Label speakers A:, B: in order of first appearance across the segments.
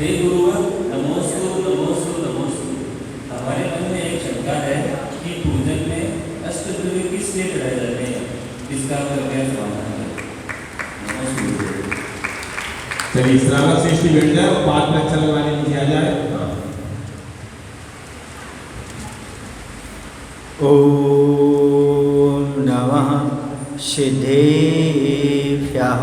A: हे गुरुवर नमोस्तु नमोस्तु नमोस्तु। हमारे मन में एक शंका है कि पूजन में अष्टद्रव्य किस लिए चढ़ाए जाते हैं, इसका कृपया समाधान करें। नमोस्तु।
B: चलिए श्रावक श्रेष्ठी बैठ जाए और पाठ में अच्छा लगवाने नीचे आ जाए।
C: ओम नमः सिद्धेभ्यः।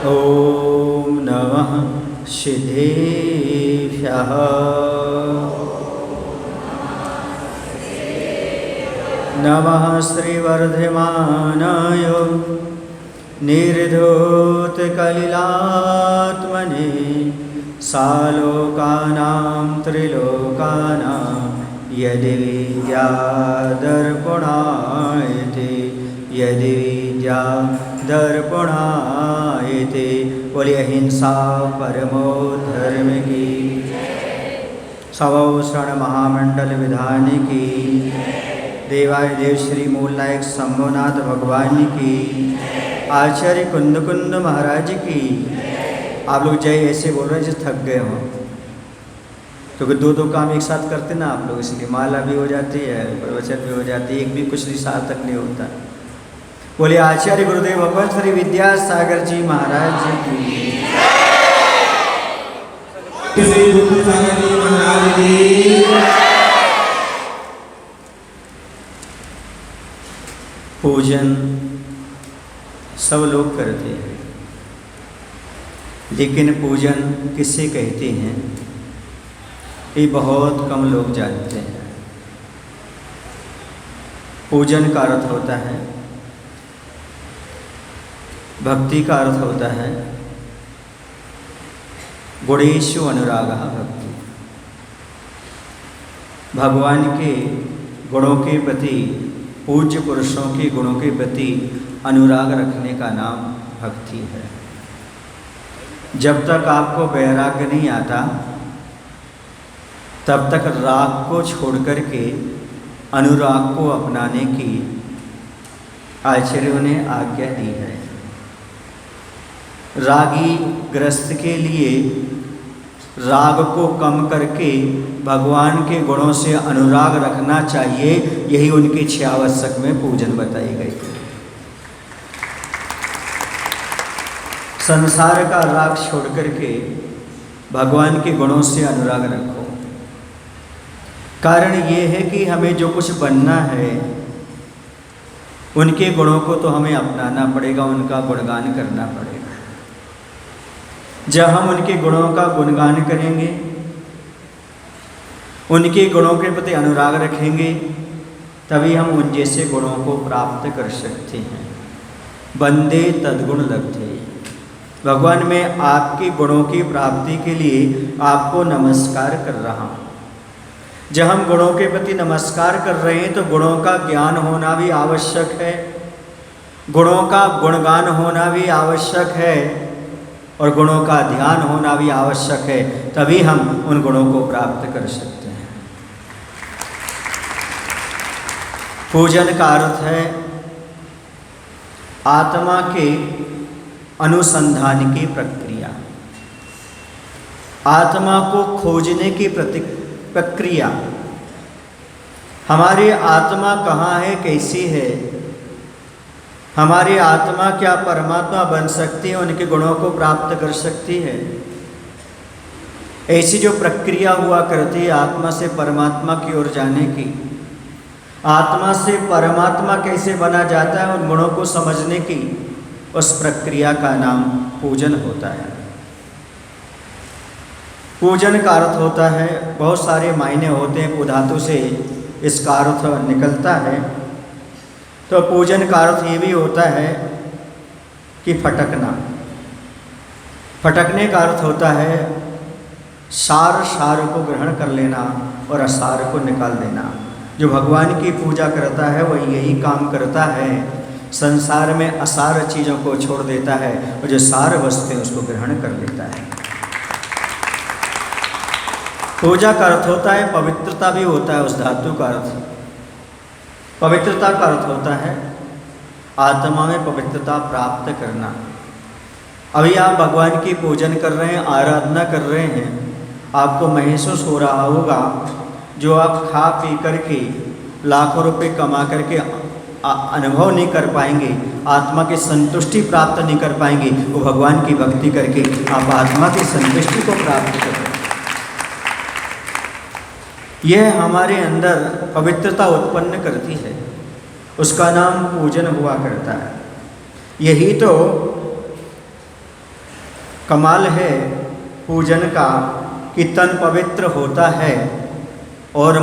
C: ओम नमः सिद्धेभ्यः। नमः श्रीवर्धमानाय निर्धूतकलिलात्मने सालोकानां त्रिलोकानां यदि विद्यादर्पणायते यदि विद्यादर्पणायते। बोलिए अहिंसा परमो धर्म की, सवौषण महामंडल विधान की, देवादिदेव श्री मूलनायक शंभुनाथ भगवान की, आचार्य कुंद कुंद महाराज की। आप लोग जय ऐसे बोल रहे हैं जैसे थक गए हों, क्योंकि दो काम एक साथ करते ना आप लोग, इसलिए माला भी हो जाती है, प्रवचन भी हो जाती है, एक भी कुछ नहीं सार्थक नहीं होता। बोले आचार्य गुरुदेव भगवान श्री विद्यासागर जी महाराज जी की,
B: श्री विद्यासागर जी महाराज की।
C: पूजन सब लोग करते हैं, लेकिन पूजन किसे कहते हैं ये बहुत कम लोग जानते हैं। पूजन का अर्थ होता है, भक्ति का अर्थ होता है गुणेषु अनुरागः भक्ति। भगवान के गुणों के प्रति, पूज्य पुरुषों के गुणों के प्रति अनुराग रखने का नाम भक्ति है। जब तक आपको वैराग्य नहीं आता तब तक राग को छोड़कर के अनुराग को अपनाने की आचार्यों ने आज्ञा दी है। रागी ग्रस्त के लिए राग को कम करके भगवान के गुणों से अनुराग रखना चाहिए, यही उनके 6 आवश्यक में पूजन बताई गई है। संसार का राग छोड़ करके भगवान के गुणों से अनुराग रखो। कारण ये है कि हमें जो कुछ बनना है उनके गुणों को तो हमें अपनाना पड़ेगा, उनका गुणगान करना पड़ेगा। जब हम उनके गुणों का गुणगान करेंगे, उनके गुणों के प्रति अनुराग रखेंगे, तभी हम उन जैसे गुणों को प्राप्त कर सकते हैं। बंदे तद्गुण लब्धे। भगवान मैं आपके गुणों की प्राप्ति के लिए आपको नमस्कार कर रहा हूँ। जब हम गुणों के प्रति नमस्कार कर रहे हैं तो गुणों का ज्ञान होना भी आवश्यक है, गुणों का गुणगान होना भी आवश्यक है और गुणों का ध्यान होना भी आवश्यक है, तभी हम उन गुणों को प्राप्त कर सकते हैं। पूजन का अर्थ है आत्मा के अनुसंधान की प्रक्रिया, आत्मा को खोजने की प्रक्रिया। हमारी आत्मा कहाँ है, कैसी है, हमारी आत्मा क्या परमात्मा बन सकती है, उनके गुणों को प्राप्त कर सकती है। ऐसी जो प्रक्रिया हुआ करती है आत्मा से परमात्मा की ओर जाने की, आत्मा से परमात्मा कैसे बना जाता है, उन गुणों को समझने की, उस प्रक्रिया का नाम पूजन होता है। पूजन का अर्थ होता है, बहुत सारे मायने होते हैं, पू धातु से इसका अर्थ निकलता है। तो पूजन का अर्थ ये भी होता है कि फटकना। फटकने का अर्थ होता है सार को ग्रहण कर लेना और असार को निकाल देना। जो भगवान की पूजा करता है वह यही काम करता है, संसार में असार चीज़ों को छोड़ देता है और जो सार वस्तु है उसको ग्रहण कर लेता है। पूजा का अर्थ होता है पवित्रता भी होता है, उस धातु का अर्थ पवित्रता का अर्थ होता है आत्मा में पवित्रता प्राप्त करना। अभी आप भगवान की पूजन कर रहे हैं, आराधना कर रहे हैं, आपको महसूस हो रहा होगा जो आप खा पी करके लाखों रुपए कमा करके अनुभव नहीं कर पाएंगे, आत्मा की संतुष्टि प्राप्त नहीं कर पाएंगे, वो भगवान की भक्ति करके आप आत्मा की संतुष्टि को प्राप्त करें। यह हमारे अंदर पवित्रता उत्पन्न करती है, उसका नाम पूजन हुआ करता है। यही तो कमाल है पूजन का कि तन पवित्र होता है और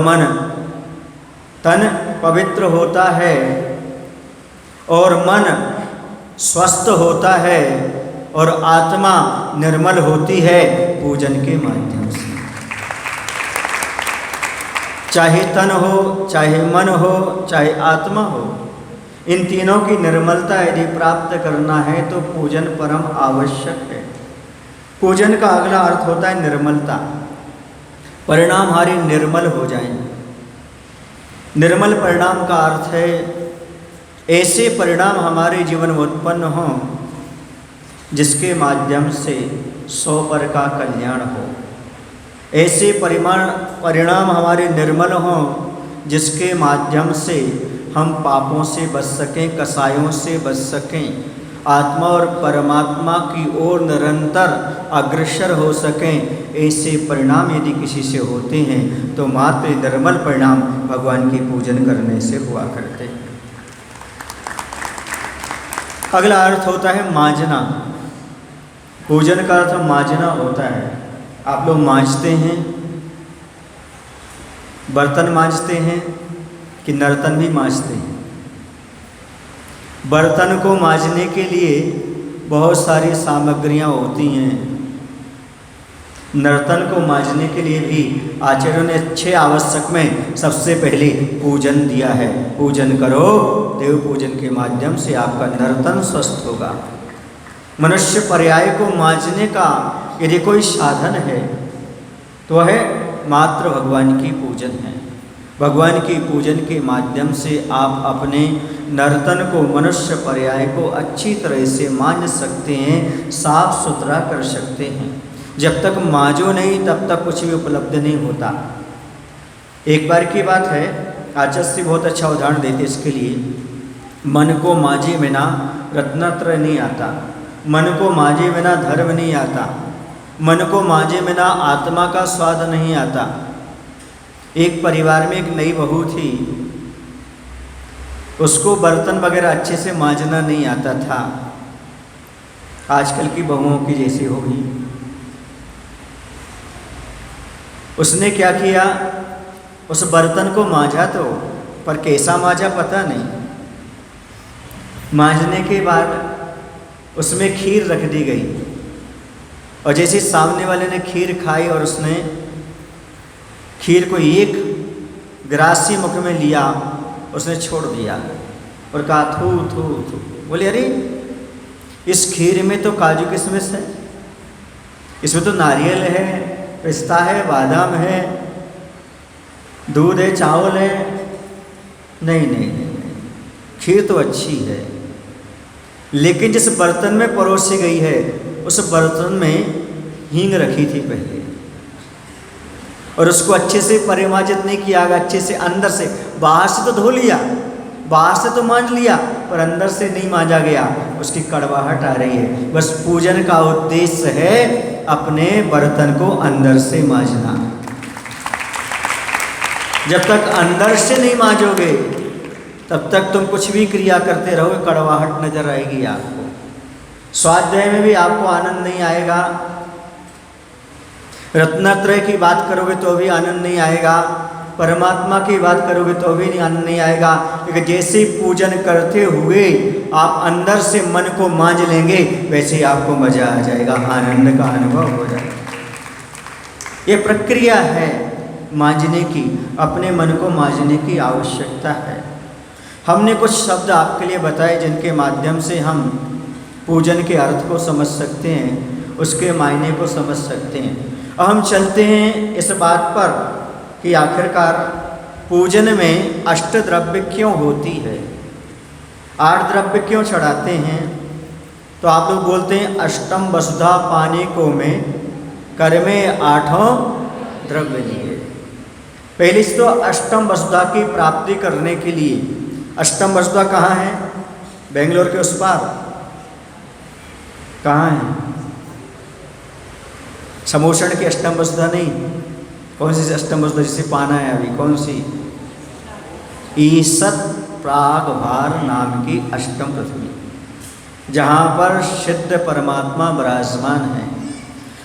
C: तन पवित्र होता है और मन स्वस्थ होता है और आत्मा निर्मल होती है पूजन के माध्यम से। चाहे तन हो, चाहे मन हो, चाहे आत्मा हो, इन तीनों की निर्मलता यदि प्राप्त करना है तो पूजन परम आवश्यक है। पूजन का अगला अर्थ होता है निर्मलता। परिणाम हमारे निर्मल हो जाएं। निर्मल परिणाम का अर्थ है ऐसे परिणाम हमारे जीवन में उत्पन्न हों जिसके माध्यम से 100 पर का कल्याण हो। ऐसे परिणाम हमारे निर्मल हों जिसके माध्यम से हम पापों से बच सकें, कसायों से बच सकें, आत्मा और परमात्मा की ओर निरंतर अग्रसर हो सकें। ऐसे परिणाम यदि किसी से होते हैं तो मात्र निर्मल परिणाम भगवान की पूजन करने से हुआ करते हैं। अगला अर्थ होता है मांजना। पूजन का अर्थ मांजना होता है। आप लोग मांजते हैं, बर्तन मांजते हैं कि नर्तन भी मांजते हैं। बर्तन को मांजने के लिए बहुत सारी सामग्रियां होती हैं। नर्तन को मांजने के लिए भी आचार्यों ने 6 आवश्यक में सबसे पहले पूजन दिया है। पूजन करो, देव पूजन के माध्यम से आपका नर्तन स्वस्थ होगा। मनुष्य पर्याय को मांजने का यदि कोई साधन है तो वह मात्र भगवान की पूजन है। भगवान की पूजन के माध्यम से आप अपने नर्तन को, मनुष्य पर्याय को अच्छी तरह से मांज सकते हैं, साफ सुथरा कर सकते हैं। जब तक मांजो नहीं तब तक कुछ भी उपलब्ध नहीं होता। एक बार की बात है, आचार्य बहुत अच्छा उदाहरण देते इसके लिए। मन को मांजे बिना रत्नत्रय नहीं आता, मन को मांजे बिना धर्म नहीं आता, मन को मांजे बिना आत्मा का स्वाद नहीं आता। एक परिवार में एक नई बहू थी, उसको बर्तन वगैरह अच्छे से मांजना नहीं आता था, आजकल की बहुओं की जैसी होगी। उसने क्या किया, उस बर्तन को मांजा तो, पर कैसा मांजा पता नहीं। मांजने के बाद उसमें खीर रख दी गई और जैसे सामने वाले ने खीर खाई और उसने खीर को एक ग्रासी मुख में लिया, उसने छोड़ दिया और कहा थू थू थू। बोले अरे इस खीर में तो काजू किशमिश है, इसमें तो नारियल है, पिस्ता है, बादाम है, दूध है, चावल है। नहीं नहीं नहीं, खीर तो अच्छी है, लेकिन जिस बर्तन में परोसी गई है उस बर्तन में हींग रखी थी पहले और उसको अच्छे से परिमार्जित नहीं किया गया। अच्छे से अंदर से, बाहर से तो धो लिया, बाहर से तो मांज लिया, पर अंदर से नहीं मांजा गया, उसकी कड़वाहट आ रही है। बस पूजन का उद्देश्य है अपने बर्तन को अंदर से मांजना। जब तक अंदर से नहीं मांजोगे तब तक तुम कुछ भी क्रिया करते रहोगे, कड़वाहट नजर आएगी आपको। स्वाध्याय में भी आपको आनंद नहीं आएगा, रत्नत्रय की बात करोगे तो भी आनंद नहीं आएगा, परमात्मा की बात करोगे तो भी आनंद नहीं आएगा। क्योंकि जैसे पूजन करते हुए आप अंदर से मन को मांज लेंगे वैसे ही आपको मजा आ जाएगा, आनंद का अनुभव हो जाएगा। ये प्रक्रिया है मांजने की, अपने मन को मांजने की आवश्यकता है। हमने कुछ शब्द आपके लिए बताए जिनके माध्यम से हम पूजन के अर्थ को समझ सकते हैं, उसके मायने को समझ सकते हैं। अब हम चलते हैं इस बात पर कि आखिरकार पूजन में अष्टद्रव्य क्यों होती है। 8 द्रव्य क्यों चढ़ाते हैं? तो आप लोग बोलते हैं अष्टम वसुधा पानी को में कर में 8 द्रव्य लिए। पहले से तो अष्टम वसुधा की प्राप्ति करने के लिए, अष्टम वसुधा कहाँ है? बेंगलोर के उस पार कहाँ है? समोषण की अष्टम वसुधा नहीं, कौन सी अष्टम वसुधा जिसे पाना है अभी? कौन सी? ईसत प्रागभार नाम की अष्टम पृथ्वी, जहाँ पर सिद्ध परमात्मा विराजमान है।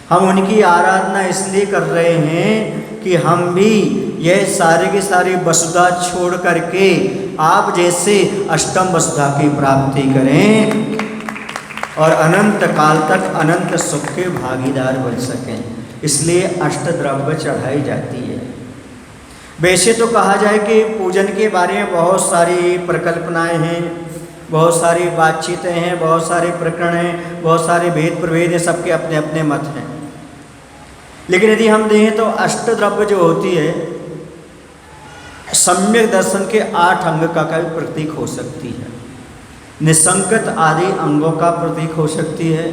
C: हम उनकी आराधना इसलिए कर रहे हैं कि हम भी यह सारी की सारी वसुधा छोड़ करके आप जैसे अष्टम वसुधा की प्राप्ति करें और अनंत काल तक अनंत सुख के भागीदार बन सकें। इसलिए अष्टद्रव्य चढ़ाई जाती है। वैसे तो कहा जाए कि पूजन के बारे में बहुत सारी परिकल्पनाएं हैं, बहुत सारी बातचीतें हैं, बहुत सारे प्रकरण हैं, बहुत सारे भेद प्रभेद हैं, सबके अपने अपने मत हैं। लेकिन यदि हम देखें तो अष्टद्रव्य जो होती है सम्यक दर्शन के 8 अंग का भी प्रतीक हो सकती है, निसंकत आदि अंगों का प्रतीक हो सकती है,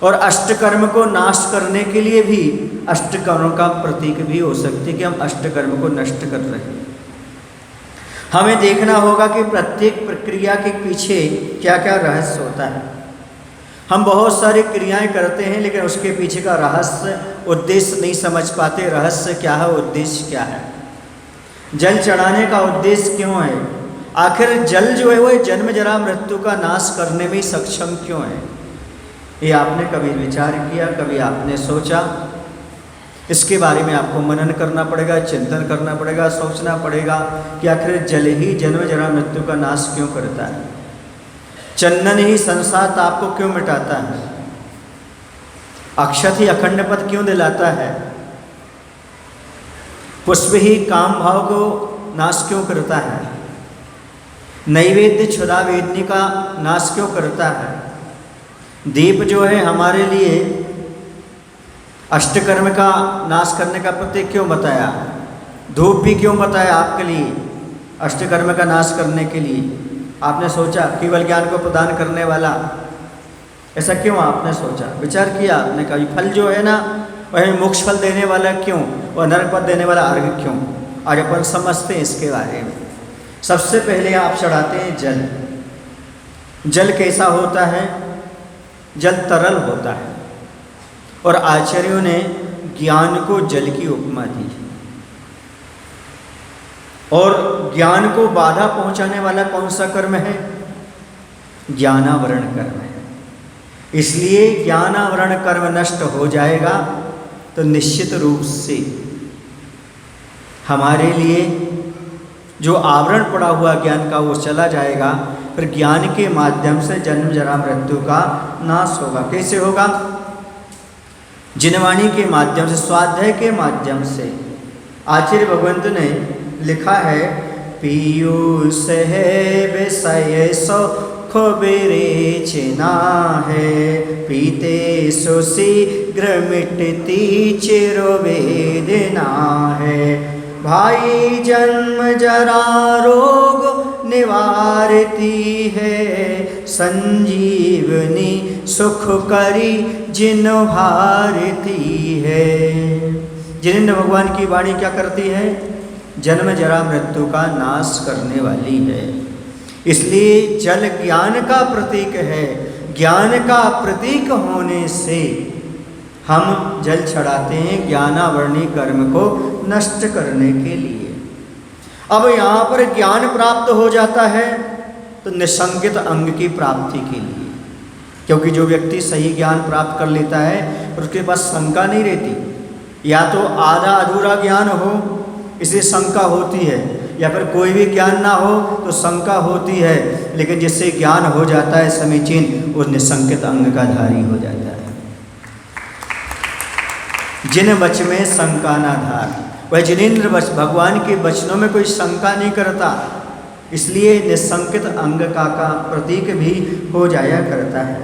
C: और अष्टकर्म को नाश करने के लिए भी अष्टकर्म का प्रतीक भी हो सकती है कि हम अष्टकर्म को नष्ट कर रहे हैं। हमें देखना होगा कि प्रत्येक प्रक्रिया के पीछे क्या क्या रहस्य होता है। हम बहुत सारी क्रियाएं करते हैं लेकिन उसके पीछे का रहस्य, उद्देश्य नहीं समझ पाते। रहस्य क्या है, उद्देश्य क्या है? जल चढ़ाने का उद्देश्य क्यों है? आखिर जल जो है वो जन्म जरा मृत्यु का नाश करने में सक्षम क्यों है? ये आपने कभी विचार किया, कभी आपने सोचा? इसके बारे में आपको मनन करना पड़ेगा, चिंतन करना पड़ेगा, सोचना पड़ेगा कि आखिर जल ही जन्म जरा मृत्यु का नाश क्यों करता है? चंदन ही संसार ताप को क्यों मिटाता है? अक्षत ही अखंड पद क्यों दिलाता है? पुष्प ही काम भाव को नाश क्यों करता है? नैवेद्य क्षुधा वेदनी का नाश क्यों करता है? दीप जो है हमारे लिए अष्टकर्म का नाश करने का प्रतीक क्यों बताया? धूप भी क्यों बताया आपके लिए अष्टकर्म का नाश करने के लिए? आपने सोचा केवल ज्ञान को प्रदान करने वाला, ऐसा क्यों आपने सोचा, विचार किया आपने? कभी फल जो है ना वह मोक्ष फल देने वाला क्यों और नरक पद देने वाला अर्घ क्यों? आज अपन समझते हैं इसके बारे में। सबसे पहले आप चढ़ाते हैं जल। जल कैसा होता है? जल तरल होता है, और आचार्यों ने ज्ञान को जल की उपमा दी। और ज्ञान को बाधा पहुंचाने वाला कौन सा कर्म है? ज्ञानावरण कर्म है। इसलिए ज्ञानावरण कर्म नष्ट हो जाएगा तो निश्चित रूप से हमारे लिए जो आवरण पड़ा हुआ ज्ञान का वो चला जाएगा। फिर ज्ञान के माध्यम से जन्म जरा मृत्यु का नाश होगा। कैसे होगा? जिनवाणी के माध्यम से, स्वाध्याय के माध्यम से। आचार्य भगवंत ने लिखा है, पीयूष है विषय सुख विरेचना है, पीते सो शीघ्र मिटती चिरवेदना है, भाई जन्म जरा रोग निवारती है, संजीवनी सुख करी जिन भारती है। जिनेंद्र भगवान की वाणी क्या करती है? जन्म जरा मृत्यु का नाश करने वाली है। इसलिए जल ज्ञान का प्रतीक है। ज्ञान का प्रतीक होने से हम जल चढ़ाते हैं ज्ञानावरणी कर्म को नष्ट करने के लिए। अब यहाँ पर ज्ञान प्राप्त हो जाता है तो निसंकित अंग की प्राप्ति के लिए, क्योंकि जो व्यक्ति सही ज्ञान प्राप्त कर लेता है उसके पास शंका नहीं रहती। या तो आधा अधूरा ज्ञान हो इसलिए शंका होती है, या फिर कोई भी ज्ञान ना हो तो शंका होती है, लेकिन जिससे ज्ञान हो जाता है समीचीन, वो निसंकित अंग का धारी हो जाता है। जिन वच में शंका ना धार, वह जिनेंद्र भगवान के वचनों में कोई शंका नहीं करता, इसलिए निसंकित अंग का प्रतीक भी हो जाया करता है।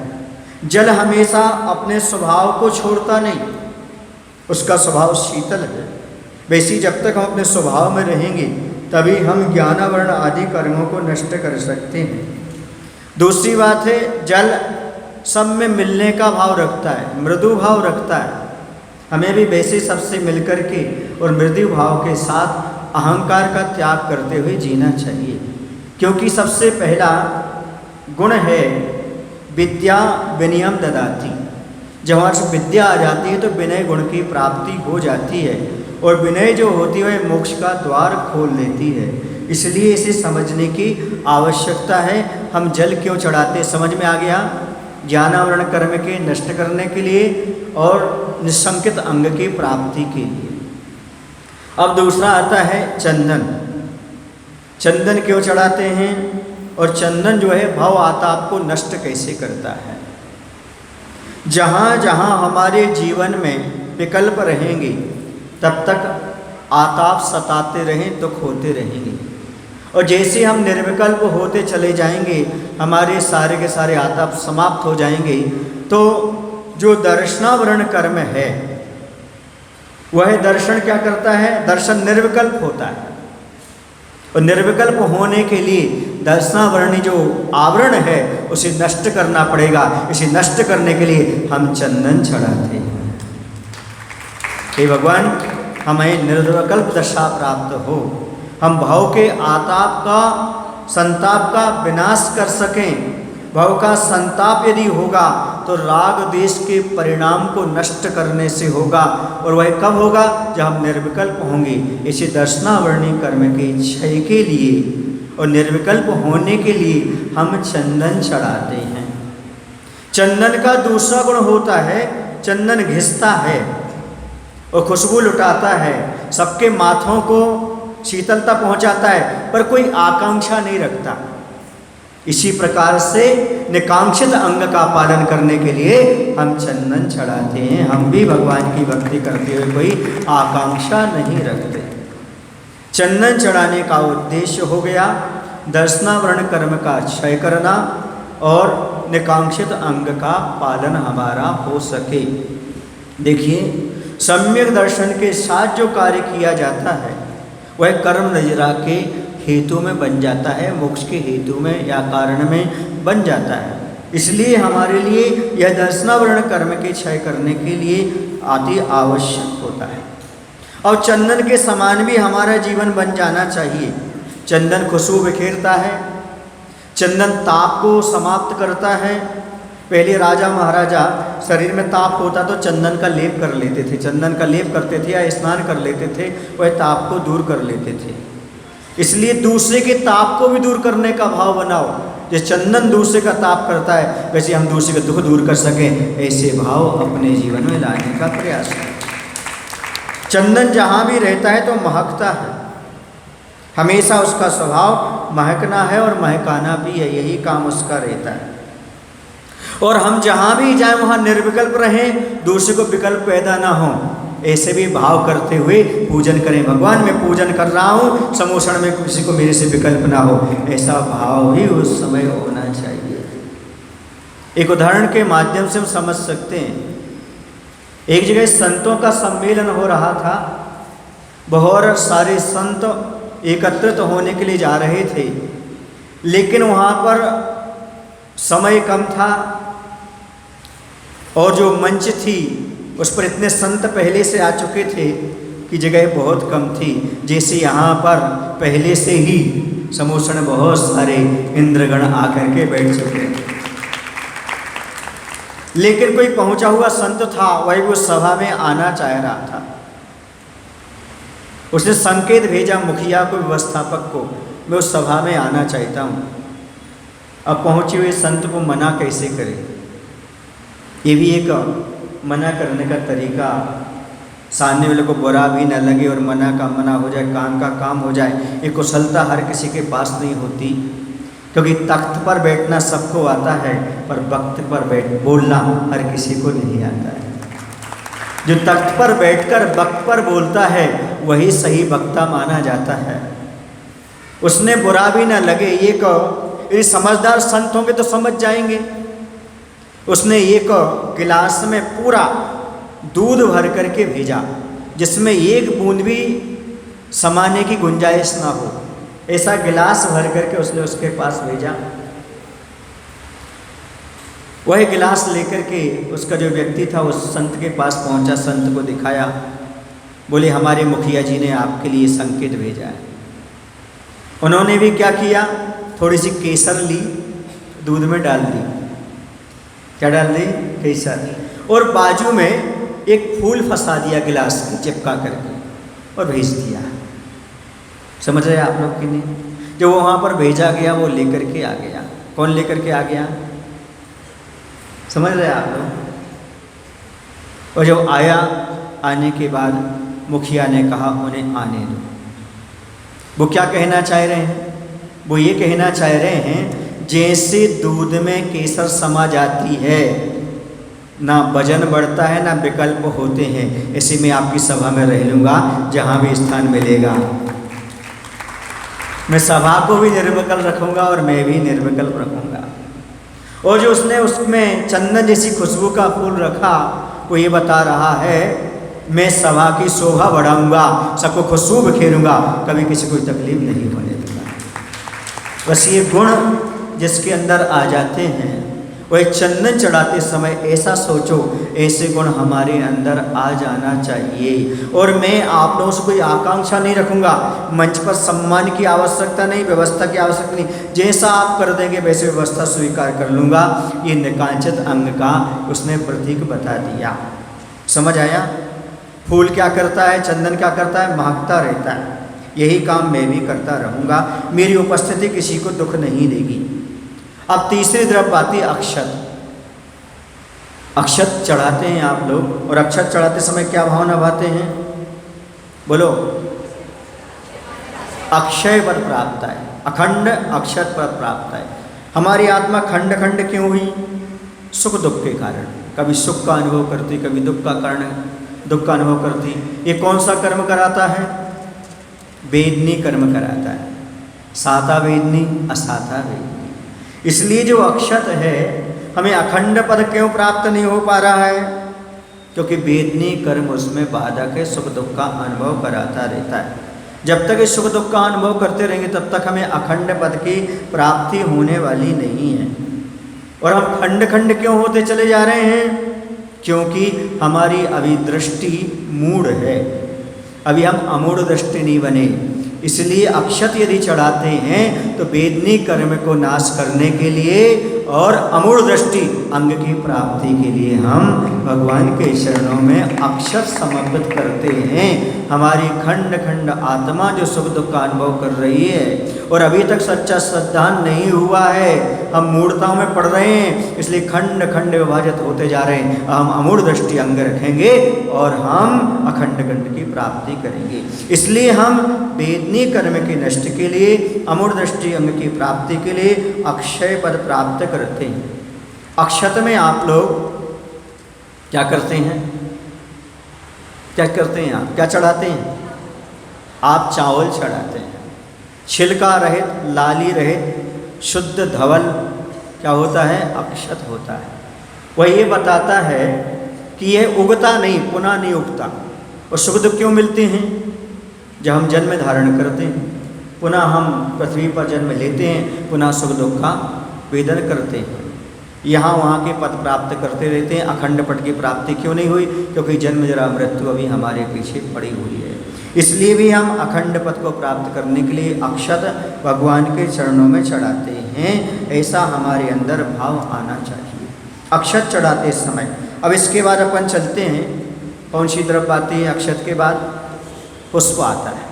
C: जल हमेशा अपने स्वभाव को छोड़ता नहीं, उसका स्वभाव शीतल है। वैसे जब तक हम अपने स्वभाव में रहेंगे तभी हम ज्ञानावरण आदि कर्मों को नष्ट कर सकते हैं। दूसरी बात है, जल सब में मिलने का भाव रखता है, मृदु भाव रखता है। हमें भी वैसे सबसे मिलकर के और मृदु भाव के साथ अहंकार का त्याग करते हुए जीना चाहिए, क्योंकि सबसे पहला गुण है विद्या विनयम ददाती। जब हमारे से विद्या आ जाती है तो विनय गुण की प्राप्ति हो जाती है, और विनय जो होती है मोक्ष का द्वार खोल लेती है। इसलिए इसे समझने की आवश्यकता है। हम जल क्यों चढ़ाते, समझ में आ गया? ज्ञानावरण कर्म के नष्ट करने के लिए और निशंकित अंग की प्राप्ति के लिए। अब दूसरा आता है चंदन। चंदन क्यों चढ़ाते हैं, और चंदन जो है भव आताप को नष्ट कैसे करता है। जहाँ जहाँ हमारे जीवन में विकल्प रहेंगे तब तक आताप सताते रहें, दुख होते रहेंगे, और जैसे हम निर्विकल्प होते चले जाएंगे हमारे सारे के सारे आताप समाप्त हो जाएंगे। तो जो दर्शनावरण कर्म है वह दर्शन क्या करता है, दर्शन निर्विकल्प होता है, और निर्विकल्प होने के लिए दर्शनावरणी जो आवरण है उसे नष्ट करना पड़ेगा। इसे नष्ट करने के लिए हम चंदन चढ़ाते हैं। हे भगवान, हमें निर्विकल्प दशा प्राप्त हो, हम भाव के आताप का संताप का विनाश कर सकें। भाव का संताप यदि होगा तो राग देश के परिणाम को नष्ट करने से होगा, और वह कब होगा, जब हम निर्विकल्प होंगे। इसे दर्शनावरणी कर्म के क्षय के लिए और निर्विकल्प होने के लिए हम चंदन चढ़ाते हैं। चंदन का दूसरा गुण होता है, चंदन घिसता है और खुशबू लुटाता है, सबके माथों को शीतलता पहुंचाता है, पर कोई आकांक्षा नहीं रखता। इसी प्रकार से निकांक्षित अंग का पालन करने के लिए हम चंदन चढ़ाते हैं। हम भी भगवान की भक्ति करते हुए कोई आकांक्षा नहीं रखते। चंदन चढ़ाने का उद्देश्य हो गया दर्शनावरण कर्म का क्षय करना और निकांक्षित अंग का पालन हमारा हो सके। देखिए, सम्यक दर्शन के साथ जो कार्य किया जाता है वह कर्म नजरा के हेतु में बन जाता है, मोक्ष के हेतु में या कारण में बन जाता है। इसलिए हमारे लिए यह दर्शनावरण कर्म के क्षय करने के लिए अति आवश्यक होता है। और चंदन के समान भी हमारा जीवन बन जाना चाहिए। चंदन खुशबू बिखेरता है, चंदन ताप को समाप्त करता है। पहले राजा महाराजा शरीर में ताप होता तो चंदन का लेप कर लेते थे, चंदन का लेप करते थे या स्नान कर लेते थे, वह ताप को दूर कर लेते थे। इसलिए दूसरे के ताप को भी दूर करने का भाव बनाओ। जैसे चंदन दूसरे का ताप करता है, वैसे हम दूसरे का दुख दूर कर सकें, ऐसे भाव अपने जीवन में लाने का प्रयास करें। चंदन जहाँ भी रहता है तो महकता है, हमेशा उसका स्वभाव महकना है और महकाना भी है, यही काम उसका रहता है। और हम जहाँ भी जाएं वहाँ निर्विकल्प रहें, दूसरे को विकल्प पैदा ना हो, ऐसे भी भाव करते हुए पूजन करें। भगवान मैं पूजन कर रहा हूँ, समोषण में किसी को मेरे से विकल्प ना हो, ऐसा भाव ही उस समय होना चाहिए। एक उदाहरण के माध्यम से हम समझ सकते हैं। एक जगह संतों का सम्मेलन हो रहा था, बहुत सारे संत एकत्रित होने के लिए जा रहे थे, लेकिन वहाँ पर समय कम था और जो मंच थी उस पर इतने संत पहले से आ चुके थे कि जगह बहुत कम थी। जैसे यहाँ पर पहले से ही समोषण बहुत सारे इंद्रगण आकर के बैठ चुके थे, लेकिन कोई पहुंचा हुआ संत था, वही वो सभा में आना चाह रहा था। उसने संकेत भेजा मुखिया को, व्यवस्थापक को, मैं उस सभा में आना चाहता हूँ। अब पहुंचे हुए संत को मना कैसे करें, ये भी एक मना करने का तरीका, सामने वाले को बुरा भी न लगे और मना का मना हो जाए, काम का काम हो जाए। ये कुशलता हर किसी के पास नहीं होती, क्योंकि तख्त पर बैठना सबको आता है, पर वक्त पर बोलना हर किसी को नहीं आता है। जो तख्त पर बैठकर वक्त पर बोलता है वही सही वक्ता माना जाता है। उसने बुरा भी न लगे, ये समझदार संत होंगे तो समझ जाएंगे। उसने एक गिलास में पूरा दूध भर करके भेजा, जिसमें एक बूंद भी समाने की गुंजाइश ना हो, ऐसा गिलास भर करके उसने उसके पास भेजा। वह गिलास लेकर के उसका जो व्यक्ति था उस संत के पास पहुंचा, संत को दिखाया, बोले हमारे मुखिया जी ने आपके लिए संकेत भेजा है। उन्होंने भी क्या किया, थोड़ी सी केसर ली, दूध में डाल दी। क्या डाल दी? केसर। और बाजू में एक फूल फंसा दिया गिलास में चिपका करके और भेज दिया। समझ रहे आप लोग कि नहीं? जो वहाँ पर भेजा गया वो लेकर के आ गया। कौन लेकर के आ गया? समझ रहे आप लोग? और जब आया, आने के बाद मुखिया ने कहा उन्हें आने दो। वो क्या कहना चाह रहे हैं? वो ये कहना चाह रहे हैं जैसे दूध में केसर समा जाती है, ना वजन बढ़ता है ना विकल्प होते हैं, ऐसे में आपकी सभा में रह लूँगा जहाँ भी स्थान मिलेगा। मैं सभा को भी निर्विकल्प रखूँगा और मैं भी निर्विकल्प रखूँगा। और जो उसने उसमें चंदन जैसी खुशबू का फूल रखा, वो ये बता रहा है मैं सभा की शोभा बढ़ाऊंगा, सबको खुशबू बिखेरूंगा, कभी किसी को तकलीफ नहीं होने दूंगा। बस ये गुण जिसके अंदर आ जाते हैं, वह चंदन चढ़ाते समय ऐसा सोचो ऐसे गुण हमारे अंदर आ जाना चाहिए। और मैं आप लोगों से कोई आकांक्षा नहीं रखूंगा, मंच पर सम्मान की आवश्यकता नहीं, व्यवस्था की आवश्यकता नहीं, जैसा आप कर देंगे वैसे व्यवस्था स्वीकार कर लूँगा। ये निकांचित अंग का उसने प्रतीक बता दिया। समझ आया? फूल क्या करता है, चंदन क्या करता है? महकता रहता है। यही काम मैं भी करता रहूँगा, मेरी उपस्थिति किसी को दुख नहीं देगी। अब तीसरी द्रव्य आती अक्षत। अक्षत चढ़ाते हैं आप लोग, और अक्षत चढ़ाते समय क्या भावना भाते हैं? बोलो। अक्षय पद प्राप्त है, अखंड अक्षत पद प्राप्त है। हमारी आत्मा खंड खंड क्यों हुई? सुख दुख के कारण। कभी सुख का अनुभव करती, कभी दुख का कारण दुख का अनुभव करती। ये कौन सा कर्म कराता है? वेदनी कर्म कराता है। साता वेदनी, असाता वेदनी। इसलिए जो अक्षत है, हमें अखंड पद क्यों प्राप्त नहीं हो पा रहा है? क्योंकि वेदनी कर्म उसमें बाधक है, सुख दुख का अनुभव कराता रहता है। जब तक इस सुख दुख का अनुभव करते रहेंगे तब तक हमें अखंड पद की प्राप्ति होने वाली नहीं है। और हम खंड खंड क्यों होते चले जा रहे हैं? क्योंकि हमारी अभी दृष्टि मूढ़ है, अभी हम अमूढ़ दृष्टि नहीं बने। इसलिए अक्षत यदि चढ़ाते हैं तो वेदनी कर्म को नाश करने के लिए और अमूढ़ दृष्टि अंग की प्राप्ति के लिए हम भगवान के चरणों में अक्षत समर्पित करते हैं। हमारी खंड खंड आत्मा जो सुख दुख का अनुभव कर रही है और अभी तक सच्चा श्रद्धान नहीं हुआ है, हम मूढ़ताओं में पड़ रहे हैं, इसलिए खंड खंड विभाजित होते जा रहे हैं। हम अमूढ़ दृष्टि अंग रखेंगे और हम अखंड खंड की प्राप्ति करेंगे। इसलिए हम वेदनी कर्म के नष्ट के लिए, अमूढ़ दृष्टि अंग की प्राप्ति के लिए अक्षय पद प्राप्त करते हैं। अक्षत में आप लोग क्या करते हैं? क्या करते हैं आप? क्या चढ़ाते हैं? आप चावल चढ़ाते हैं, छिलका रहित, लाली रहित, शुद्ध धवल क्या होता है? अक्षत होता है। वह ये बताता है कि यह उगता नहीं, पुनः नहीं उगता। और सुख दुख क्यों मिलते हैं? जब हम जन्म धारण करते हैं, पुनः हम पृथ्वी पर जन्म लेते हैं, पुनः सुख दुख का वेदन करते हैं, यहाँ वहाँ के पद प्राप्त करते रहते हैं। अखंड पद की प्राप्ति क्यों नहीं हुई? क्योंकि जन्म जरा मृत्यु अभी हमारे पीछे पड़ी हुई है। इसलिए भी हम अखंड पद को प्राप्त करने के लिए अक्षत भगवान के चरणों में चढ़ाते हैं। ऐसा हमारे अंदर भाव आना चाहिए अक्षत चढ़ाते समय। अब इसके बाद अपन चलते हैं, कौन सी द्रव्य आती है अक्षत के बाद? पुष्प आता है।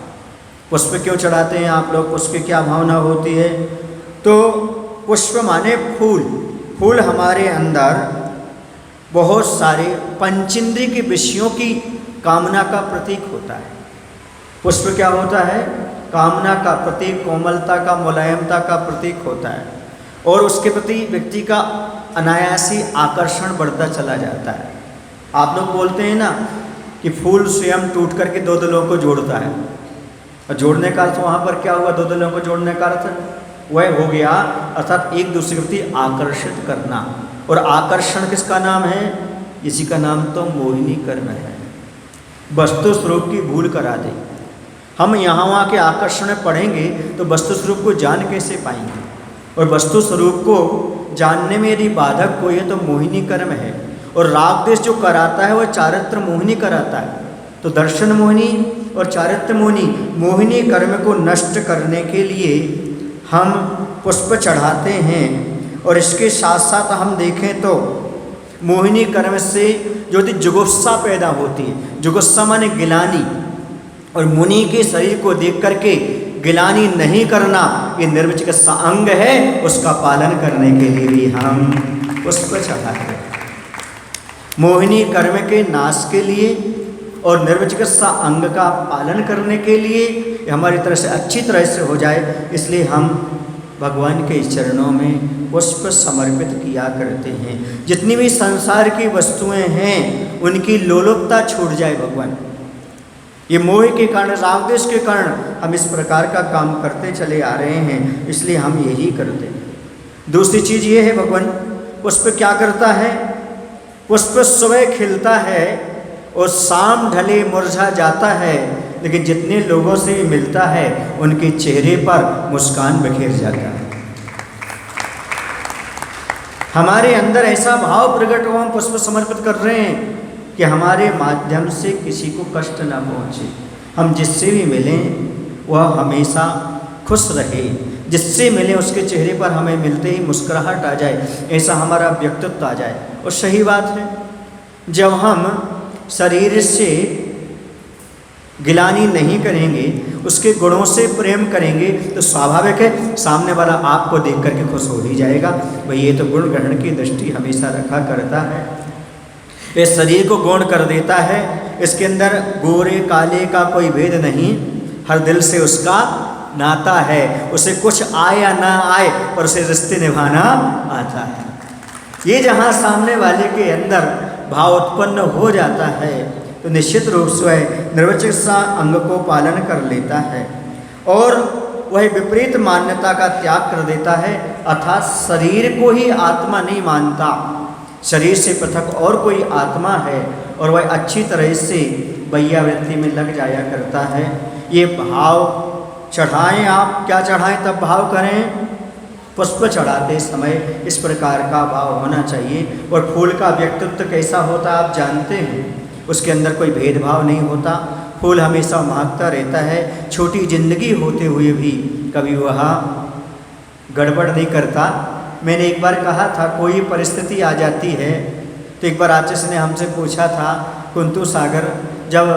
C: पुष्प क्यों चढ़ाते हैं आप लोग? पुष्प की क्या भावना होती है? तो पुष्प माने फूल। फूल हमारे अंदर बहुत सारे पंचेंद्रिय के विषयों की कामना का प्रतीक होता है। पुष्प क्या होता है? कामना का प्रतीक, कोमलता का, मुलायमता का प्रतीक होता है। और उसके प्रति व्यक्ति का अनायासी आकर्षण बढ़ता चला जाता है। आप लोग बोलते हैं ना कि फूल स्वयं टूट करके दो लोगों को जोड़ता है। और जोड़ने का अर्थ वहाँ पर क्या हुआ? दो लोगों को जोड़ने का अर्थ वह हो गया, अर्थात एक दूसरे के प्रति आकर्षित करना। और आकर्षण किसका नाम है? इसी का नाम तो मोहिनी कर्म है। वस्तु स्वरूप की भूल करा दे। हम यहाँ वहाँ के आकर्षण में पढ़ेंगे तो वस्तु स्वरूप को जान कैसे पाएंगे? और वस्तु स्वरूप को जानने में यदि बाधक कोई है तो मोहिनी कर्म है, और राग द्वेष जो कराता है वह चारित्र मोहिनी कराता है। तो दर्शन मोहिनी और चारित्र मोहिनी कर्म को नष्ट करने के लिए हम पुष्प चढ़ाते हैं। और इसके साथ साथ हम देखें तो मोहिनी कर्म से जो जुगुप्सा पैदा होती है, जुगुप्सा माने गिलानी, और मुनि के शरीर को देख करके गिलानी नहीं करना, ये निर्विचिकित्सा अंग है, उसका पालन करने के लिए भी हम पुष्प चढ़ाते हैं। मोहिनी कर्म के नाश के लिए और निर्विचिकित्सा अंग का पालन करने के लिए हमारी तरह से अच्छी तरह से हो जाए, इसलिए हम भगवान के चरणों में पुष्प समर्पित किया करते हैं। जितनी भी संसार की वस्तुएं हैं उनकी लोलुपता छूट जाए भगवान। ये मोह के कारण, राग द्वेष के कारण हम इस प्रकार का काम करते चले आ रहे हैं, इसलिए हम यही करते हैं। दूसरी चीज़ ये है, भगवान पुष्प क्या करता है? पुष्प सुबह खिलता है और शाम ढले मुरझा जाता है, लेकिन जितने लोगों से मिलता है उनके चेहरे पर मुस्कान बिखेर जाता है। हमारे अंदर ऐसा भाव प्रकट हो, हम पुष्प समर्पित कर रहे हैं कि हमारे माध्यम से किसी को कष्ट ना पहुँचे। हम जिससे भी मिलें वह हमेशा खुश रहे, जिससे मिले उसके चेहरे पर हमें मिलते ही मुस्कुराहट आ जाए, ऐसा हमारा व्यक्तित्व आ जाए। और सही बात है, जब हम शरीर से गिलानी नहीं करेंगे, उसके गुणों से प्रेम करेंगे, तो स्वाभाविक है सामने वाला आपको देख करके खुश हो ही जाएगा। भाई ये तो गुण ग्रहण की दृष्टि हमेशा रखा करता है, इस शरीर को गौण कर देता है, इसके अंदर गोरे काले का कोई भेद नहीं, हर दिल से उसका नाता है, उसे कुछ आए या ना आए पर उसे रिश्ते निभाना आता है। ये जहाँ सामने वाले के अंदर भाव उत्पन्न हो जाता है तो निश्चित रूप से वह निर्विचिकित्सा अंग को पालन कर लेता है और वह विपरीत मान्यता का त्याग कर देता है, अर्थात शरीर को ही आत्मा नहीं मानता, शरीर से पृथक और कोई आत्मा है, और वह अच्छी तरह से वैयावृत्ति में लग जाया करता है। ये भाव चढ़ाएं, आप क्या चढ़ाएं तब भाव करें, पुष्प चढ़ाते समय इस प्रकार का भाव होना चाहिए। और फूल का व्यक्तित्व कैसा होता आप जानते हैं, उसके अंदर कोई भेदभाव नहीं होता, फूल हमेशा महकता रहता है, छोटी जिंदगी होते हुए भी कभी वह गड़बड़ नहीं करता। मैंने एक बार कहा था, कोई परिस्थिति आ जाती है तो एक बार आचार्य ने हमसे पूछा था, कुंतु सागर जब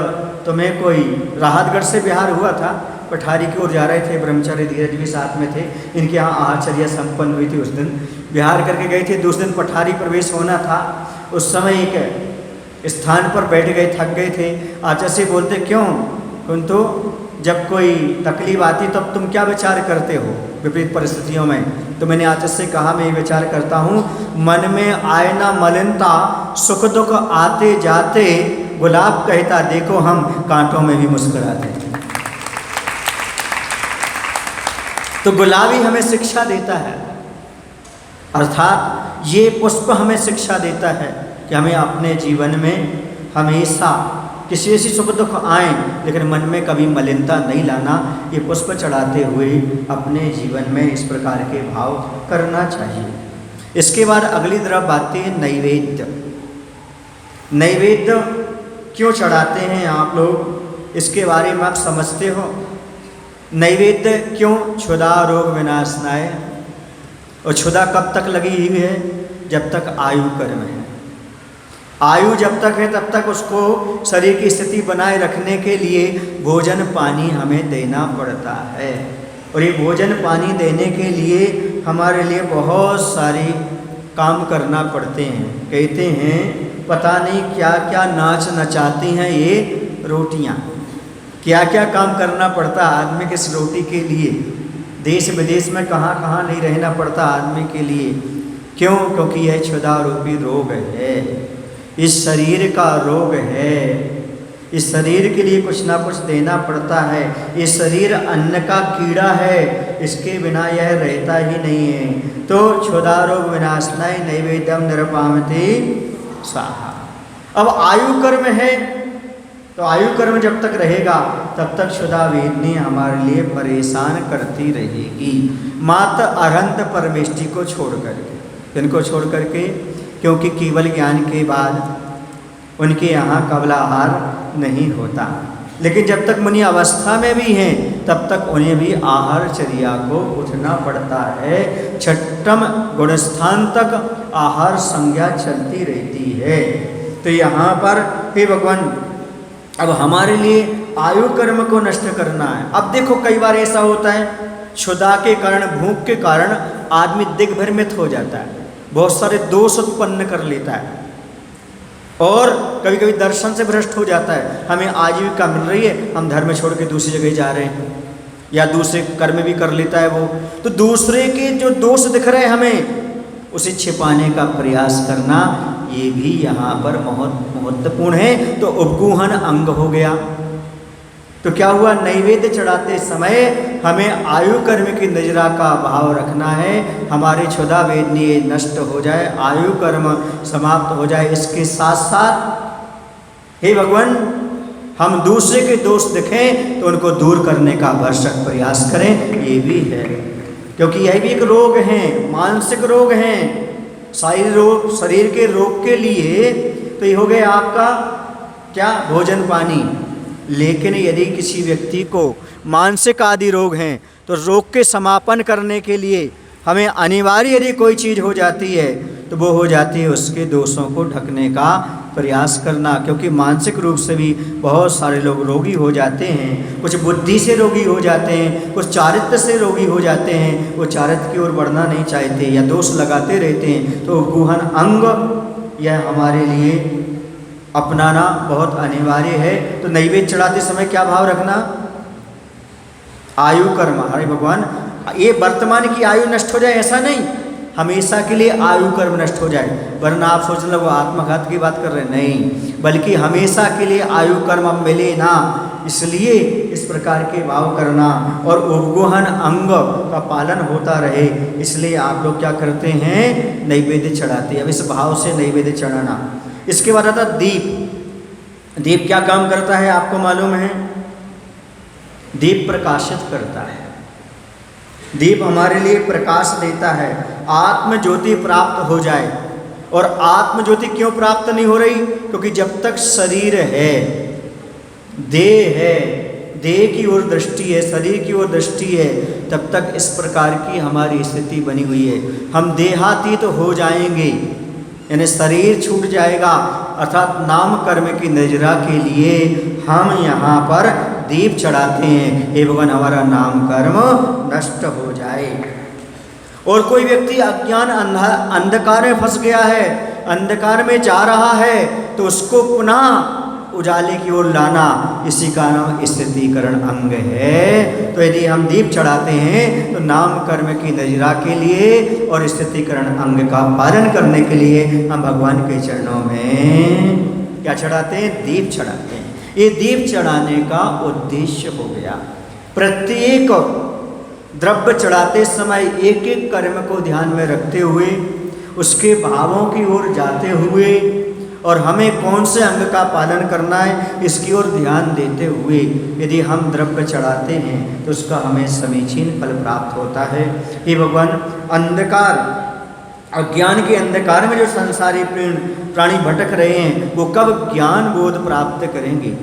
C: तुम्हें कोई राहतगढ़ से बिहार हुआ था, पठारी की ओर जा रहे थे, ब्रह्मचारी धीरज भी साथ में थे, इनके यहाँ आहारचर्या संपन्न हुई थी, उस दिन बिहार करके गए थे, दूसरे दिन पठारी प्रवेश होना था। उस समय एक स्थान पर बैठ गए, थक गए थे, आचार्य से बोलते क्यों कुंतु जब कोई तकलीफ आती तब तुम क्या विचार करते हो विपरीत परिस्थितियों में? तो मैंने आचार्य से कहा मैं ये विचार करता हूँ, मन में आए ना मलिनता, सुख दुख आते जाते, गुलाब कहता देखो हम कांटों में भी मुस्कुराते। तो गुलाब ही हमें शिक्षा देता है, अर्थात ये पुष्प हमें शिक्षा देता है कि हमें अपने जीवन में हमेशा किसी ऐसी सुख दुख आए लेकिन मन में कभी मलिनता नहीं लाना। ये पुष्प चढ़ाते हुए अपने जीवन में इस प्रकार के भाव करना चाहिए। इसके बाद अगली तरफ आती है नैवेद्य। नैवेद्य क्यों चढ़ाते हैं आप लोग, इसके बारे में आप समझते हो? नैवेद्य क्यों? क्षुधा रोग विनाशनाय। और क्षुधा कब तक लगी हुई है? जब तक आयु कर्म है। आयु जब तक है तब तक उसको शरीर की स्थिति बनाए रखने के लिए भोजन पानी हमें देना पड़ता है। और ये भोजन पानी देने के लिए हमारे लिए बहुत सारे काम करना पड़ते हैं। कहते हैं पता नहीं क्या क्या नाच नचाती हैं ये रोटियां, क्या क्या काम करना पड़ता आदमी की इस रोटी के लिए। देश विदेश में कहाँ कहाँ नहीं रहना पड़ता आदमी के लिए। क्यों? क्योंकि यह क्षुधा रूपी रोग है, इस शरीर का रोग है। इस शरीर के लिए कुछ ना कुछ देना पड़ता है। ये शरीर अन्न का कीड़ा है, इसके बिना यह रहता ही नहीं है। तो क्षुधा रोग विनाशनाय नैवेद्यम निरपामति स्वाहा। अब आयु कर्म है तो आयु कर्म जब तक रहेगा तब तक क्षुधा वेदनी हमारे लिए परेशान करती रहेगी, मात्र अरंत परमेष्टि को छोड़ करके। इनको छोड़ करके, क्योंकि केवल ज्ञान के बाद उनके यहाँ कबलाहार नहीं होता। लेकिन जब तक मुनि अवस्था में भी हैं तब तक उन्हें भी आहार चर्या को उठना पड़ता है। छठम गुणस्थान तक आहार संज्ञा चलती रहती है। तो यहाँ पर हे भगवान, अब हमारे लिए आयु कर्म को नष्ट करना है। अब देखो कई बार ऐसा होता है, क्षुधा के कारण, भूख के कारण आदमी दिग्भ्रमित हो जाता है, बहुत सारे दोष उत्पन्न कर लेता है और कभी कभी दर्शन से भ्रष्ट हो जाता है। हमें आजीविका मिल रही है, हम धर्म छोड़ के दूसरी जगह जा रहे हैं, या दूसरे कर्म भी कर लेता है वो। तो दूसरे के जो दोष दिख रहे हैं हमें, उसे छिपाने का प्रयास करना, ये भी यहाँ पर बहुत महत्वपूर्ण है। तो उपगूहन अंग हो गया। तो क्या हुआ, नैवेद्य चढ़ाते समय हमें आयु कर्म की नजरा का भाव रखना है, हमारी क्षुधा वेदनी नष्ट हो जाए, आयु कर्म समाप्त हो जाए। इसके साथ साथ हे भगवान, हम दूसरे के दोष दिखें तो उनको दूर करने का भरसक प्रयास करें, ये भी है। क्योंकि यह भी एक रोग है, मानसिक रोग है, शरीर के रोग के लिए तो ये हो गया आपका क्या, भोजन पानी। लेकिन यदि किसी व्यक्ति को मानसिक आदि रोग हैं तो रोग के समापन करने के लिए हमें अनिवार्य यदि कोई चीज़ हो जाती है तो वो हो जाती है उसके दोषों को ढकने का प्रयास करना। क्योंकि मानसिक रूप से भी बहुत सारे लोग रोगी हो जाते हैं, कुछ बुद्धि से रोगी हो जाते हैं, कुछ चारित्र से रोगी हो जाते हैं, वो चारित्र की ओर बढ़ना नहीं चाहते या दोष लगाते रहते हैं। तो गुहन अंग यह हमारे लिए अपनाना बहुत अनिवार्य है। तो नैवेद्य चढ़ाते समय क्या भाव रखना, आयु कर्म। हरे भगवान, ये वर्तमान की आयु नष्ट हो जाए ऐसा नहीं, हमेशा के लिए आयु कर्म नष्ट हो जाए। वरना आप सोचने लगो आत्मघात की बात कर रहे हैं, नहीं, बल्कि हमेशा के लिए आयु कर्म अब मिले ना, इसलिए इस प्रकार के भाव करना और उपगोहन अंग का पालन होता रहे, इसलिए आप लोग क्या करते हैं, नैवेद्य चढ़ाते हैं। अब इस भाव से नैवेद्य चढ़ाना। इसके बाद आता दीप। दीप क्या काम करता है आपको मालूम है, दीप प्रकाशित करता है। दीप हमारे लिए प्रकाश देता है, आत्म ज्योति प्राप्त हो जाए। और आत्म ज्योति क्यों प्राप्त नहीं हो रही, क्योंकि जब तक शरीर है, देह है, देह की ओर दृष्टि है, शरीर की ओर दृष्टि है, तब तक इस प्रकार की हमारी स्थिति बनी हुई है। हम देहातीत तो हो जाएंगे, यानी शरीर छूट जाएगा, अर्थात नाम कर्म की नजरा के लिए हम यहाँ पर दीप चढ़ाते हैं। हे भगवान, हमारा नाम कर्म नष्ट हो जाए। और कोई व्यक्ति अज्ञान अंधकार में फंस गया है, अंधकार में जा रहा है, तो उसको पुनः उजाले की ओर लाना, इसी का नाम स्थितिकरण अंग है। तो यदि हम दीप चढ़ाते हैं तो नाम कर्म की नजरा के लिए और स्थितिकरण अंग का पालन करने के लिए हम भगवान के चरणों में क्या चढ़ाते हैं, दीप चढ़ाते हैं। ये दीप चढ़ाने का उद्देश्य हो गया। प्रत्येक द्रव्य चढ़ाते समय एक एक कर्म को ध्यान में रखते हुए, उसके भावों की ओर जाते हुए, और हमें कौन से अंग का पालन करना है इसकी ओर ध्यान देते हुए यदि हम द्रव्य चढ़ाते हैं तो उसका हमें समीचीन फल प्राप्त होता है। हे भगवान, अंधकार, अज्ञान के अंधकार में जो संसारी प्राणी भटक रहे हैं वो कब ज्ञान बोध प्राप्त करेंगे।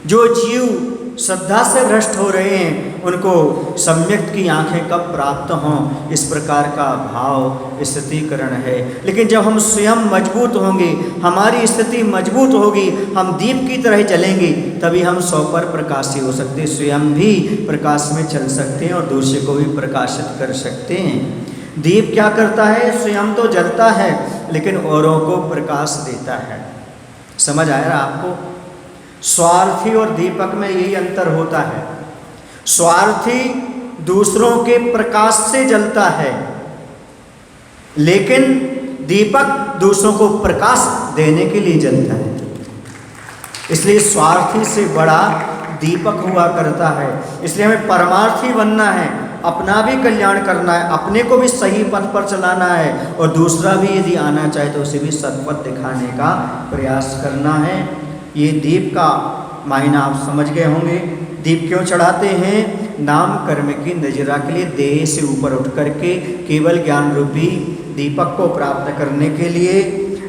C: जो जीव श्रद्धा से भ्रष्ट हो रहे हैं उनको सम्यक की आंखें कब प्राप्त हों, इस प्रकार का भाव स्थितिकरण है। लेकिन जब हम स्वयं मजबूत होंगे, हमारी स्थिति मजबूत होगी, हम दीप की तरह जलेंगे, तभी हम 100 पर प्रकाशी हो सकते हैं, स्वयं भी प्रकाश में चल सकते हैं और दूसरे को भी प्रकाशित कर सकते हैं। दीप क्या करता है, स्वयं तो जलता है लेकिन औरों को प्रकाश देता है। समझ आया आपको? स्वार्थी और दीपक में यही अंतर होता है। स्वार्थी दूसरों के प्रकाश से जलता है, लेकिन दीपक दूसरों को प्रकाश देने के लिए जलता है। इसलिए स्वार्थी से बड़ा दीपक हुआ करता है। इसलिए हमें परमार्थी बनना है, अपना भी कल्याण करना है, अपने को भी सही पथ पर चलाना है और दूसरा भी यदि आना चाहे तो उसे भी सत्पथ दिखाने का प्रयास करना है। ये दीप का मायना आप समझ गए होंगे। दीप क्यों चढ़ाते हैं? नाम कर्म की नजरा के लिए, देह से ऊपर उठ करके केवल ज्ञान रूपी दीपक को प्राप्त करने के लिए।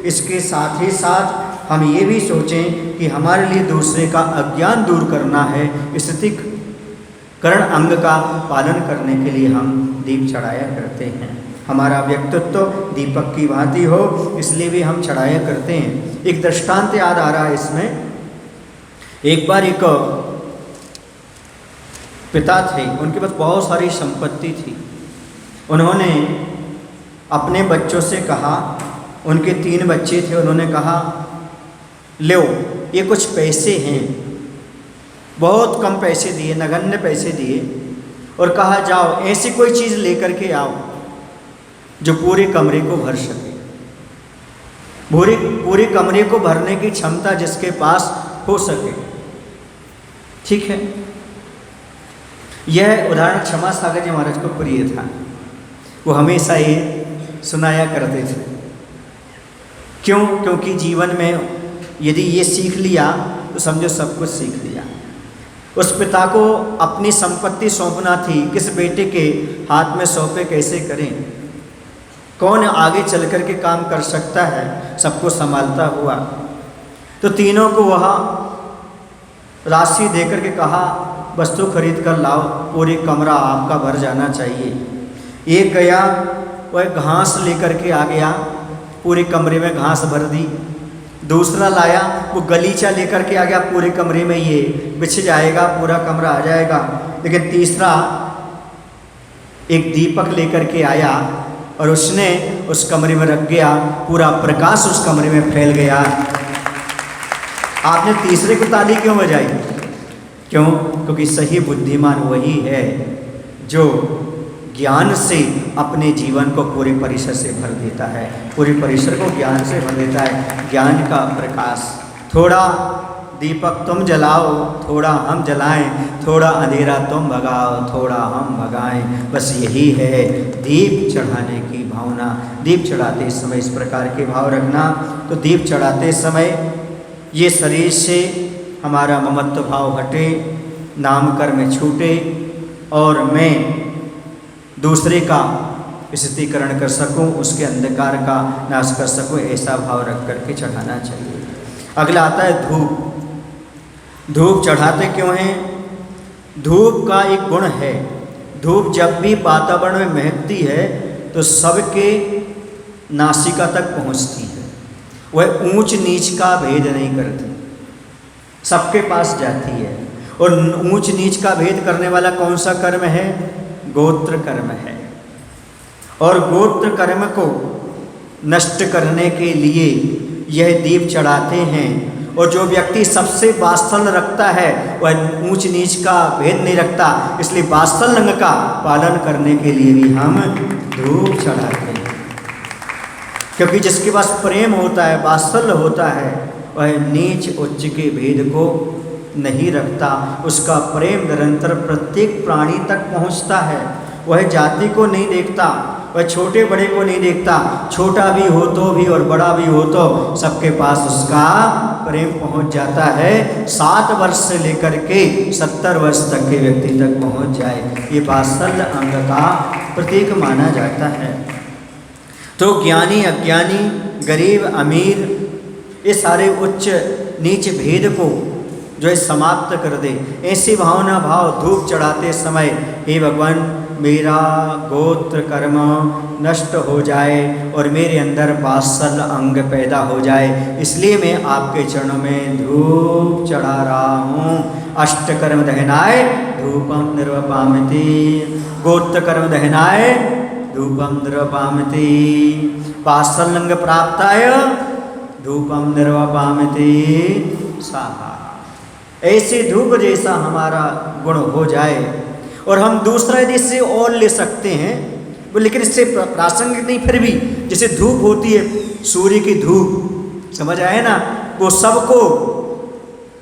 C: इसके साथ ही साथ हम ये भी सोचें कि हमारे लिए दूसरे का अज्ञान दूर करना है, स्थितिकरण अंग का पालन करने के लिए हम दीप चढ़ाया करते हैं। हमारा व्यक्तित्व दीपक की भांति हो, इसलिए भी हम चढ़ाया करते हैं। एक दृष्टांत याद आ रहा है इसमें। एक बार एक पिता थे, उनके पास बहुत सारी संपत्ति थी। उन्होंने अपने बच्चों से कहा, उनके 3 बच्चे थे, उन्होंने कहा लो ये कुछ पैसे हैं, बहुत कम पैसे दिए, नगण्य पैसे दिए, और कहा जाओ ऐसी कोई चीज़ लेकर के आओ जो पूरे कमरे को भर सके। पूरे कमरे को भरने की क्षमता जिसके पास हो सके। ठीक है, यह उदाहरण क्षमा सागर जी महाराज को प्रिय था। वो हमेशा ये सुनाया करते थे। क्यों? क्योंकि जीवन में यदि ये सीख लिया तो समझो सब कुछ सीख लिया। उस पिता को अपनी संपत्ति सौंपना थी, किस बेटे के हाथ में सौंपे, कैसे करें, कौन आगे चल कर के काम कर सकता है, सबको संभालता हुआ। तो तीनों को वह राशि देकर के कहा वस्तु खरीद कर लाओ, पूरी कमरा आपका भर जाना चाहिए। एक गया, वह घास लेकर के आ गया, पूरे कमरे में घास भर दी। दूसरा लाया, वो गलीचा लेकर के आ गया, पूरे कमरे में ये बिछ जाएगा, पूरा कमरा आ जाएगा। लेकिन तीसरा एक दीपक लेकर के आया और उसने उस कमरे में रख गया, पूरा प्रकाश उस कमरे में फैल गया। आपने तीसरे को ताली क्यों बजाई? क्यों? क्योंकि सही बुद्धिमान वही है जो ज्ञान से अपने जीवन को पूरे परिसर से भर देता है, पूरे परिसर को ज्ञान से भर देता है। ज्ञान का प्रकाश। थोड़ा दीपक तुम जलाओ, थोड़ा हम जलाएं, थोड़ा अंधेरा तुम भगाओ, थोड़ा हम भगाएं। बस यही है दीप चढ़ाने की भावना। दीप चढ़ाते समय इस प्रकार के भाव रखना। तो दीप चढ़ाते समय ये शरीर से हमारा ममत्व भाव हटे, नाम कर्म छूटे, और मैं दूसरे का स्थितिकरण कर सकूं, उसके अंधकार का नाश कर सकूं, ऐसा भाव रख करके चढ़ाना चाहिए। अगला आता है धूप। धूप चढ़ाते क्यों हैं? धूप का एक गुण है, धूप जब भी वातावरण में महकती है तो सबके नासिका तक पहुंचती है। वह ऊंच नीच का भेद नहीं करती, सबके पास जाती है। और ऊंच नीच का भेद करने वाला कौन सा कर्म है? गोत्र कर्म है। और गोत्र कर्म को नष्ट करने के लिए यह दीप चढ़ाते हैं। और जो व्यक्ति सबसे वात्सल्य रखता है वह ऊंच नीच का भेद नहीं रखता, इसलिए वात्सल्य अंग का पालन करने के लिए भी हम धूप चढ़ाते हैं। क्योंकि जिसके पास प्रेम होता है, वात्सल्य होता है, वह नीच उच्च के भेद को नहीं रखता। उसका प्रेम निरंतर प्रत्येक प्राणी तक पहुंचता है। वह जाति को नहीं देखता, वह छोटे बड़े को नहीं देखता, छोटा भी हो तो भी और बड़ा भी हो तो सबके पास उसका प्रेम पहुंच जाता है। 7 वर्ष से लेकर के 70 वर्ष तक के व्यक्ति तक पहुंच जाए, ये वात्सल्य अंग का प्रतीक माना जाता है। तो ज्ञानी अज्ञानी, गरीब अमीर, ये सारे उच्च नीच भेद को जो है समाप्त कर दे, ऐसी भावना भाव धूप चढ़ाते समय, हे भगवान मेरा गोत्र कर्म नष्ट हो जाए और मेरे अंदर वात्सल्य अंग पैदा हो जाए, इसलिए मैं आपके चरणों में धूप चढ़ा रहा हूँ। अष्टकर्म दहनाय धूपम निर्वपामिति, गोत्र कर्म दहनाय धूपम निर्वपामिति, वात्सल्य अंग प्राप्ताय धूपम निर्वपामिति साहा। ऐसे धूप जैसा हमारा गुण हो जाए और हम दूसरा यदि इससे और ले सकते हैं वो, लेकिन इससे प्रासंगिक नहीं, फिर भी जैसे धूप होती है, सूर्य की धूप, समझ आए ना, वो सबको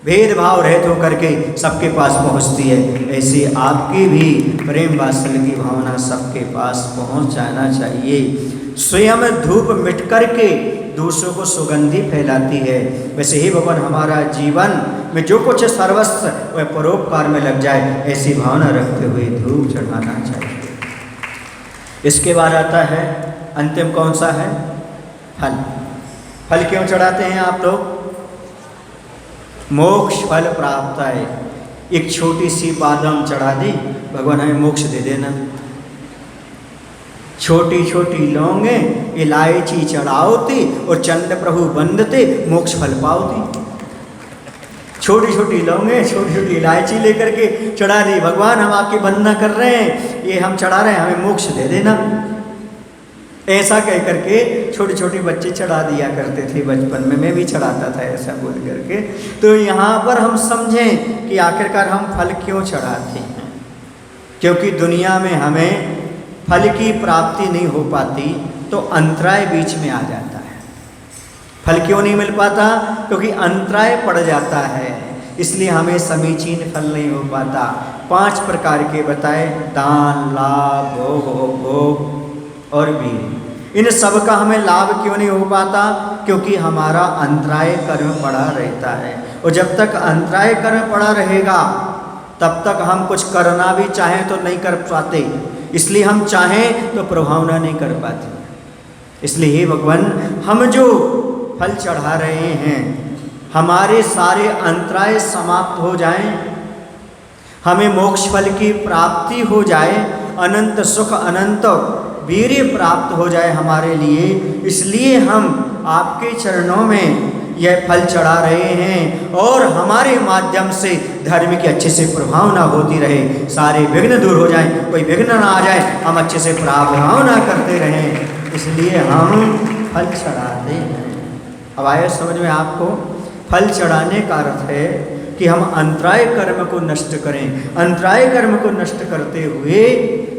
C: भेदभाव रहित होकर के सबके पास पहुंचती है। ऐसे आपकी भी प्रेम वात्सल्य की भावना सबके पास पहुंच जाना चाहिए। स्वयं धूप मिट कर के दूसरों को सुगंधि फैलाती है, वैसे ही भगवान हमारा जीवन में जो कुछ सर्वस्व वह परोपकार में लग जाए, ऐसी भावना रखते हुए धूप चढ़ाना चाहिए। इसके बाद आता है अंतिम कौन सा है? फल। फल क्यों चढ़ाते हैं आप लोग? मोक्ष फल प्राप्त है। एक छोटी सी बादाम चढ़ा दी, भगवान हमें मोक्ष दे देना। छोटी छोटी लौंगे इलायची चढ़ाओती और चंड प्रभु बंदते, मोक्ष फल पाओती। छोटी छोटी लौंगे छोटी छोटी इलायची लेकर के चढ़ा दी, भगवान हम आपकी वंदना कर रहे हैं, ये हम चढ़ा रहे हैं, हमें मोक्ष दे देना। ऐसा कह करके छोटे छोटे बच्चे चढ़ा दिया करते थे बचपन में, मैं भी चढ़ाता था ऐसा बोल करके। तो यहाँ पर हम समझें कि आखिरकार हम फल क्यों चढ़ाते हैं, क्योंकि दुनिया में हमें फल की प्राप्ति नहीं हो पाती तो अंतराय बीच में आ जाता है। फल क्यों नहीं मिल पाता? क्योंकि अंतराय पड़ जाता है, इसलिए हमें समीचीन फल नहीं हो पाता। 5 प्रकार के बताए, दान, लाभ, भोग, भोग और वीर। इन सब का हमें लाभ क्यों नहीं हो पाता? क्योंकि हमारा अंतराय कर्म पड़ा रहता है, और जब तक अंतराय कर्म पड़ा रहेगा तब तक हम कुछ करना भी चाहें तो नहीं कर पाते, इसलिए हम चाहें तो प्रभावना नहीं कर पाते। इसलिए हे भगवान, हम जो फल चढ़ा रहे हैं हमारे सारे अंतराय समाप्त हो जाएं, हमें मोक्ष फल की प्राप्ति हो जाए, अनंत सुख अनंत वीर्य प्राप्त हो जाए हमारे लिए, इसलिए हम आपके चरणों में यह फल चढ़ा रहे हैं, और हमारे माध्यम से धर्म की अच्छे से प्रभावना होती रहे, सारे विघ्न दूर हो जाएं, कोई विघ्न ना आ जाए, हम अच्छे से प्रभावना करते रहें, इसलिए हम फल चढ़ाते हैं। अब आए समझ में आपको? फल चढ़ाने का अर्थ है कि हम अंतराय कर्म को नष्ट करें, अंतराय कर्म को नष्ट करते हुए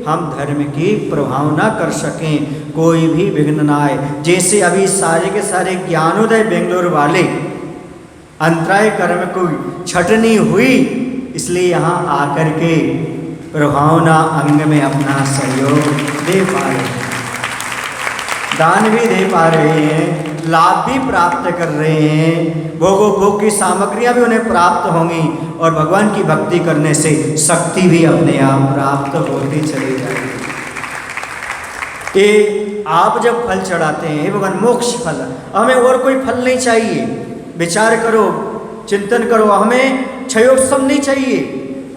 C: हम धर्म की प्रभावना कर सकें, कोई भी विघ्न ना आए। जैसे अभी सारे के सारे ज्ञानोदय बेंगलोर वाले अंतराय कर्म को छटनी हुई, इसलिए यहाँ आकर के प्रभावना अंग में अपना सहयोग दे पा रहे हैं, दान भी दे पा रहे हैं, लाभ भी प्राप्त कर रहे हैं, भोग की सामग्रियां भी उन्हें प्राप्त होंगी, और भगवान की भक्ति करने से शक्ति भी अपने आप प्राप्त होती चली जाएगी। ये आप जब फल चढ़ाते हैं भगवान मोक्ष फल, हमें और कोई फल नहीं चाहिए, विचार करो, चिंतन करो, हमें क्षयोत्सव नहीं चाहिए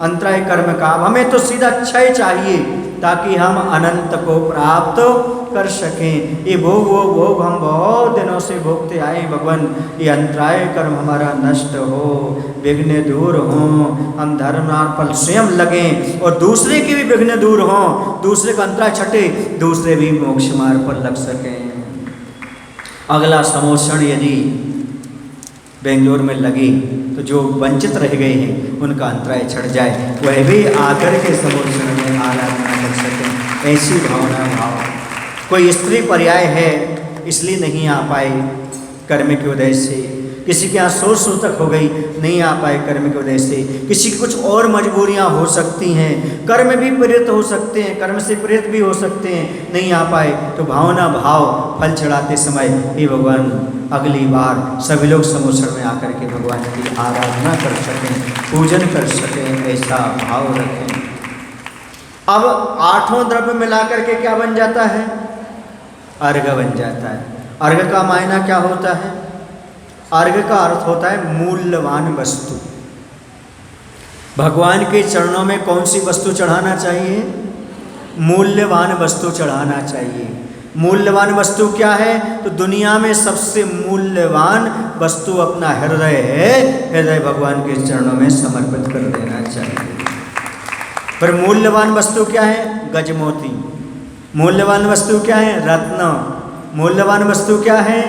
C: अंतराय कर्म का, हमें तो सीधा क्षय चाहिए ताकि हम अनंत को प्राप्त कर सकें। ये भोग हम बहुत दिनों से भोगते आए भगवान, ये अंतराय कर्म हमारा नष्ट हो, विघ्न दूर हों, हम धर्मार्थ फल स्वयं लगें और दूसरे के भी विघ्न दूर हों, दूसरे का अंतराय छटे, दूसरे भी मोक्ष मार्ग पर लग सकें। अगला समोषण यदि बेंगलोर में लगे तो जो वंचित रह गए हैं उनका अंतराय छट जाए, वह भी आकर के समोषण में आराधना कर सकें, ऐसी भावना भाव। कोई स्त्री पर्याय है इसलिए नहीं आ पाए कर्म की वजह से, किसी के यहाँ सोच सूतक हो गई नहीं आ पाए कर्म की वजह से, किसी की कुछ और मजबूरियाँ हो सकती हैं, कर्म भी प्रेरित हो सकते हैं, कर्म से प्रेरित भी हो सकते हैं, नहीं आ पाए तो भावना भाव फल चढ़ाते समय हे भगवान अगली बार सभी लोग समोषण में आकर के भगवान की आराधना कर सकें, पूजन कर सकें, ऐसा भाव रखें। अब 8वां द्रव्य मिला करके क्या बन जाता है? अर्घ बन जाता है। अर्घ का मायना क्या होता है? अर्घ का अर्थ होता है मूल्यवान वस्तु। भगवान के चरणों में कौन सी वस्तु चढ़ाना चाहिए? मूल्यवान वस्तु चढ़ाना चाहिए। मूल्यवान वस्तु क्या है? तो दुनिया में सबसे मूल्यवान वस्तु अपना हृदय है, हृदय भगवान के चरणों में समर्पित कर देना चाहिए। पर मूल्यवान वस्तु क्या है? गजमोती। मूल्यवान वस्तु क्या है? रत्न। मूल्यवान वस्तु क्या है?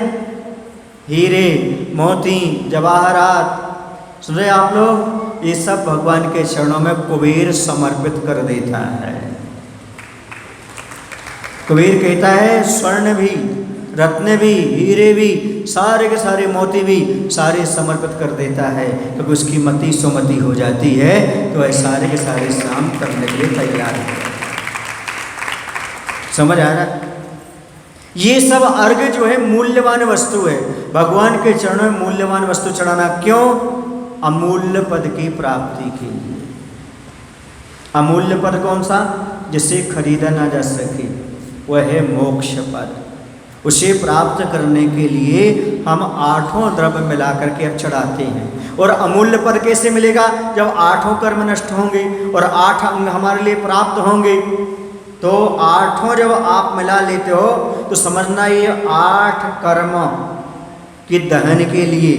C: हीरे, मोती, जवाहरात। सुन रहे आप लोग? ये सब भगवान के चरणों में कुबेर समर्पित कर देता है। कुबेर कहता है स्वर्ण भी, रत्न भी, हीरे भी, सारे के सारे मोती भी सारे समर्पित कर देता है, क्योंकि उसकी मति सुमति हो जाती है तो वह सारे के सारे शाम करने के लिए तैयार है। समझ आ रहा? ये सब अर्घ जो है मूल्यवान वस्तु है। भगवान के चरणों में मूल्यवान वस्तु चढ़ाना क्यों? अमूल्य पद की प्राप्ति के लिए। अमूल्य पद कौन सा? जिसे खरीदा ना जा सके, वह है मोक्ष पद। उसे प्राप्त करने के लिए हम 8 द्रव्य मिला करके अब चढ़ाते हैं। और अमूल्य पद कैसे मिलेगा? जब 8 कर्म नष्ट होंगे और 8 अंग हमारे लिए प्राप्त होंगे। तो 8 जब आप मिला लेते हो तो समझना ये 8 कर्म के दहन के लिए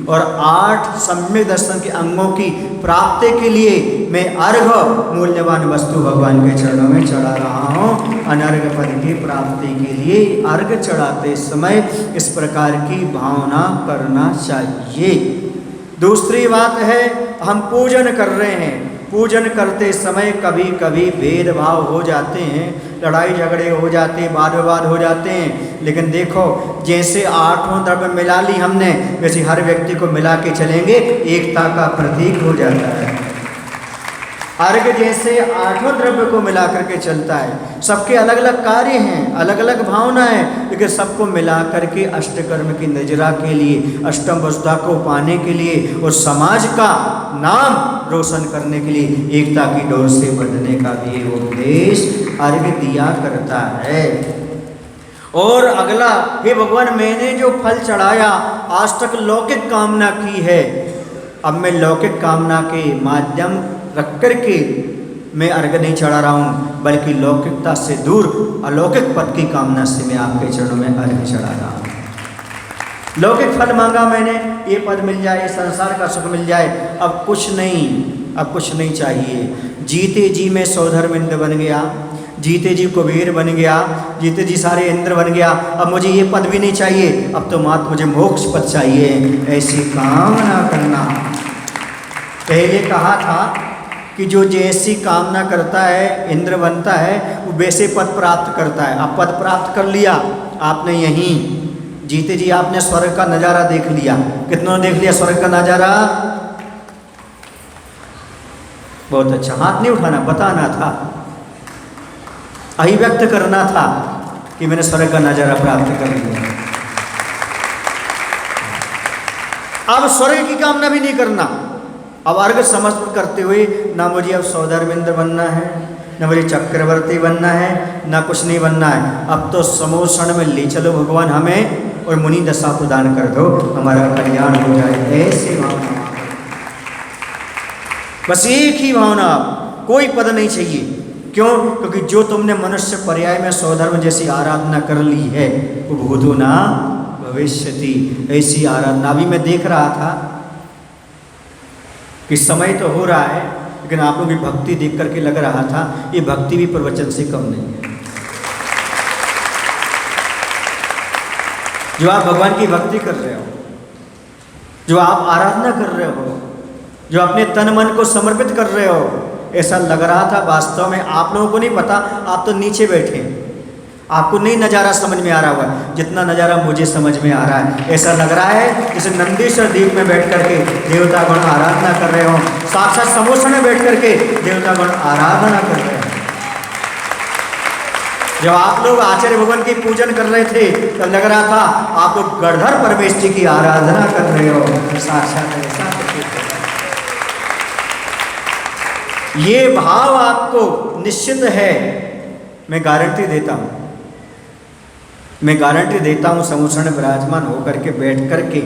C: और 8 सम्यक दर्शन के अंगों की प्राप्ति के लिए मैं अर्घ मूल्यवान वस्तु भगवान के चरणों में चढ़ा रहा हूँ। अनर्घ पद की प्राप्ति के लिए अर्घ चढ़ाते समय इस प्रकार की भावना करना चाहिए। दूसरी बात है, हम पूजन कर रहे हैं। पूजन करते समय कभी कभी भेदभाव हो जाते हैं, लड़ाई झगड़े हो जाते हैं, वाद विवाद हो जाते हैं। लेकिन देखो, जैसे 8 द्रव्य मिला ली हमने, वैसे हर व्यक्ति को मिला के चलेंगे, एकता का प्रतीक हो जाता है। अर्घ जैसे 8 द्रव्य को मिला करके चलता है। सबके अलग अलग कार्य हैं, अलग अलग भावना है, लेकिन सबको मिला करके अष्टकर्म की निजरा के लिए, अष्टम वसुधा को पाने के लिए और समाज का नाम रोशन करने के लिए एकता की डोर से बंधने का भी उपदेश अर्घ दिया करता है। और अगला, हे भगवान, मैंने जो फल चढ़ाया आज तक लौकिक कामना की है, अब मैं लौकिक कामना के माध्यम रख करके मैं अर्घ नहीं चढ़ा रहा हूँ, बल्कि लौकिकता से दूर अलौकिक पद की कामना से मैं आपके चरणों में अर्घ चढ़ा रहा हूँ। लौकिक फल मांगा मैंने, ये पद मिल जाए, संसार का सुख मिल जाए, अब कुछ नहीं, अब कुछ नहीं चाहिए। जीते जी मैं सौधर्मेंद्र बन गया, जीते जी कुबेर बन गया, जीते जी सारे इंद्र बन गया, अब मुझे ये पद भी नहीं चाहिए, अब तो मात्र मुझे मोक्ष पद चाहिए। ऐसी कामना करना। पहले कहा था कि जो जैसी कामना करता है इंद्र बनता है, वो वैसे पद प्राप्त करता है। अब पद प्राप्त कर लिया आपने, यहीं जीते जी आपने स्वर्ग का नज़ारा देख लिया। कितनों ने देख लिया स्वर्ग का नज़ारा? बहुत अच्छा। हाथ नहीं उठाना, बताना था, अभिव्यक्त करना था कि मैंने स्वर्ग का नज़ारा प्राप्त कर लिया। अब स्वर्ग की कामना भी नहीं करना। अब अर्घ समर्पित करते हुए ना मुझे अब सौधर्मेंद्र बनना है, ना मुझे चक्रवर्ती बनना है, ना कुछ नहीं बनना है। अब तो समोषण में ले चलो भगवान हमें और मुनि दशा प्रदान कर दो, हमारा कल्याण हो जाए। ऐसी भावना, बस एक ही भावना, कोई पद नहीं चाहिए। क्यों? क्योंकि जो तुमने मनुष्य पर्याय में सौधर्म जैसी आराधना कर ली है, वो भूतो ना भविष्यति। ऐसी आराधना अभी मैं देख रहा था कि समय तो हो रहा है, लेकिन आप लोगों की भक्ति देख करके लग रहा था ये भक्ति भी प्रवचन से कम नहीं है। जो आप भगवान की भक्ति कर रहे हो, जो आप आराधना कर रहे हो, जो अपने तन मन को समर्पित कर रहे हो, ऐसा लग रहा था वास्तव में आप लोगों को नहीं पता, आप तो नीचे बैठे, आपको नहीं नज़ारा समझ में आ रहा हुआ जितना नज़ारा मुझे समझ में आ रहा है। ऐसा लग रहा है जैसे नंदीश्वर द्वीप में बैठ करके देवतागण आराधना कर रहे हो, साक्षात समोषण में बैठ करके देवतागण आराधना कर रहे हैं। जब आप लोग आचार्य भगवान की पूजन कर रहे थे तब लग रहा था आप लोग गणधर परमेश जी की आराधना कर रहे हो। साक्षात ऐसा ये भाव आपको निश्चित है, मैं गारंटी देता हूँ, मैं गारंटी देता हूँ समोषण में विराजमान होकर के बैठ करके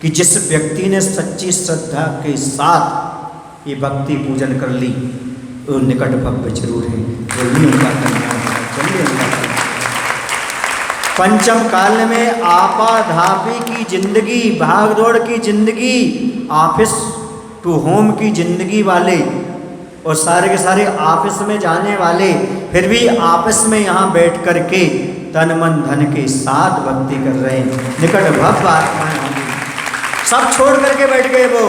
C: कि जिस व्यक्ति ने सच्ची श्रद्धा के साथ ये भक्ति पूजन कर ली वो निकट भव्य जरूर है। चलिए पंचम काल में आपाधापी की जिंदगी, भागदौड़ की जिंदगी, ऑफिस टू होम की जिंदगी वाले और सारे के सारे ऑफिस में जाने वाले फिर भी आपस में यहाँ बैठ करके तन मन धन के साथ भक्ति कर रहे हैं। निकट भव्य आत्माएं सब छोड़ करके बैठ गए वो।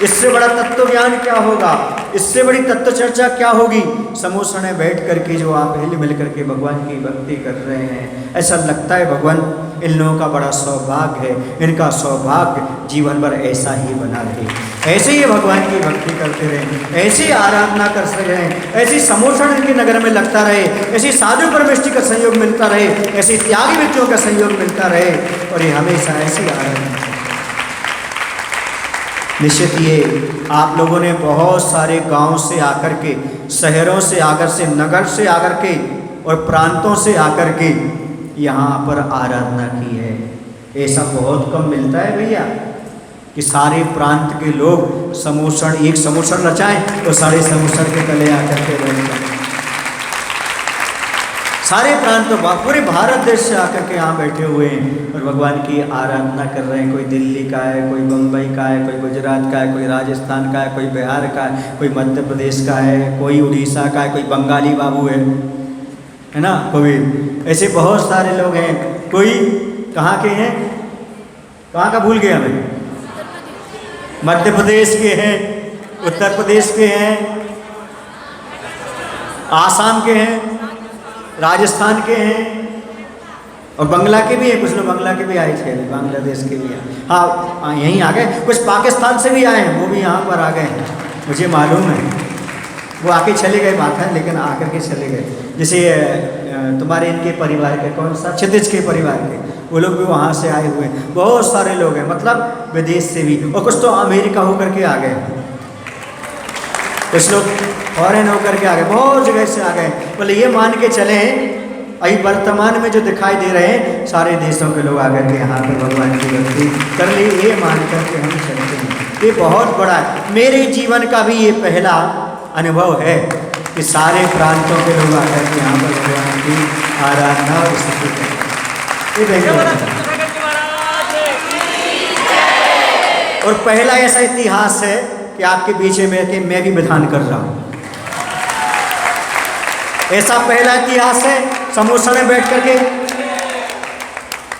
C: इससे बड़ा तत्व ज्ञान क्या होगा? इससे बड़ी तत्व चर्चा क्या होगी। समोसा में बैठ करके जो आप हिल मिल करके भगवान की भक्ति कर रहे हैं, ऐसा लगता है भगवान इन लोगों का बड़ा सौभाग्य है, इनका सौभाग्य जीवन भर ऐसा ही बना रहे, ऐसे ही भगवान की भक्ति करते रहें, ऐसे ही आराधना कर रहें, ऐसी समोषण इनके नगर में लगता रहे, ऐसी साधु परमेष्टि का सहयोग मिलता रहे, ऐसे त्यागी व्यक्तियों का सहयोग मिलता रहे, और ये हमेशा ऐसी आराधना। निश्चित ये आप लोगों ने बहुत सारे गांव से आकर के, शहरों से आकर से, नगर से आकर के और प्रांतों से आकर के यहाँ पर आराधना की है। ऐसा बहुत कम मिलता है भैया कि सारे प्रांत के लोग समोषण, एक समोषण रचाएं तो सारे समोषण के तले आकर के बैठ जाएं। सारे प्रांत पूरे भारत देश से आकर के यहाँ बैठे हुए हैं और भगवान की आराधना कर रहे हैं। कोई दिल्ली का है, कोई बम्बई का है, कोई गुजरात का है, कोई राजस्थान का है, कोई बिहार का है, कोई मध्य प्रदेश का है, कोई उड़ीसा का है, कोई बंगाली बाबू है ना, कोई ऐसे बहुत सारे लोग हैं। कोई कहाँ के हैं, कहाँ का भूल गया मैं, मध्य प्रदेश के हैं, उत्तर प्रदेश के हैं, आसाम के हैं, राजस्थान के हैं और बांग्ला के भी हैं। कुछ लोग बांग्ला के भी आए थे, बांग्लादेश के भी हैं। हाँ यहीं आ गए। कुछ पाकिस्तान से भी आए हैं, वो भी यहाँ पर आ गए हैं, मुझे मालूम है। वो आके चले गए, बात है, लेकिन आकर के चले गए। जैसे तुम्हारे इनके परिवार के, कौन सा, क्षितिज के परिवार के, वो लोग भी वहाँ से आए हुए हैं। बहुत सारे लोग हैं, मतलब विदेश से भी, और कुछ तो अमेरिका होकर के आ गए, कुछ लोग फॉरेन होकर के आ गए, बहुत जगह से आ गए। बोले ये मान के चले अभी वर्तमान में जो दिखाई दे रहे हैं सारे देशों के लोग आकर के यहाँ पर भगवान की भक्ति कर ली, ये मान करके हम चलते हैं। ये बहुत बड़ा है। मेरे जीवन का भी ये पहला अनुभव है कि सारे प्रांतों के लोग आकर के यहाँ पर भगवान की आराधना और स्तुति करते हैं। और पहला ऐसा इतिहास है कि आपके बीच में कि मैं भी विधान कर रहा हूँ। ऐसा पहला इतिहास है। समोसा में बैठ करके,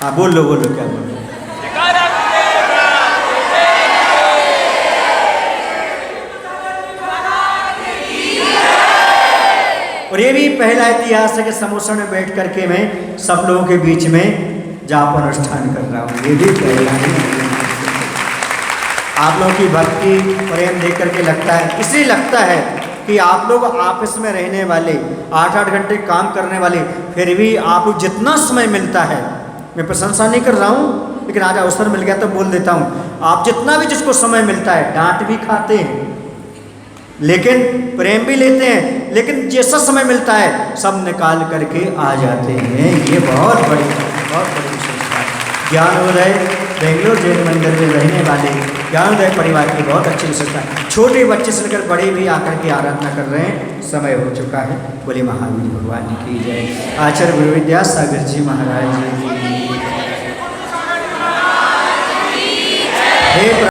C: हाँ बोल लो क्या बोल लो। और ये भी पहला इतिहास है कि समोसा में बैठ करके मैं सब लोगों के बीच में जाप अनुष्ठान कर रहा हूँ। ये भी पहला है। आप लोगों की भक्ति प्रेम देख करके लगता है, इसलिए लगता है कि आप लोग आपस में रहने वाले, 8-8 घंटे काम करने वाले, फिर भी आप लोग जितना समय मिलता है, मैं प्रशंसा नहीं कर रहा हूँ, लेकिन आज अवसर मिल गया तो बोल देता हूँ, आप जितना भी जिसको समय मिलता है, डांट भी खाते हैं लेकिन प्रेम भी लेते हैं, लेकिन जैसा समय मिलता है सब निकाल करके आ जाते हैं। ये बहुत बड़ी विशेषता है। ज्ञानोदय बेंगलोर जैन मंदिर में रहने वाले ज्ञानोदय परिवार की बहुत अच्छी विशेषता है। छोटे बच्चे से लेकर बड़े भी आकर के आराधना कर रहे हैं। समय हो चुका है। बोले महावीर भगवान की जय। आचार्य गुरु विद्यासागर जी महाराज जी की।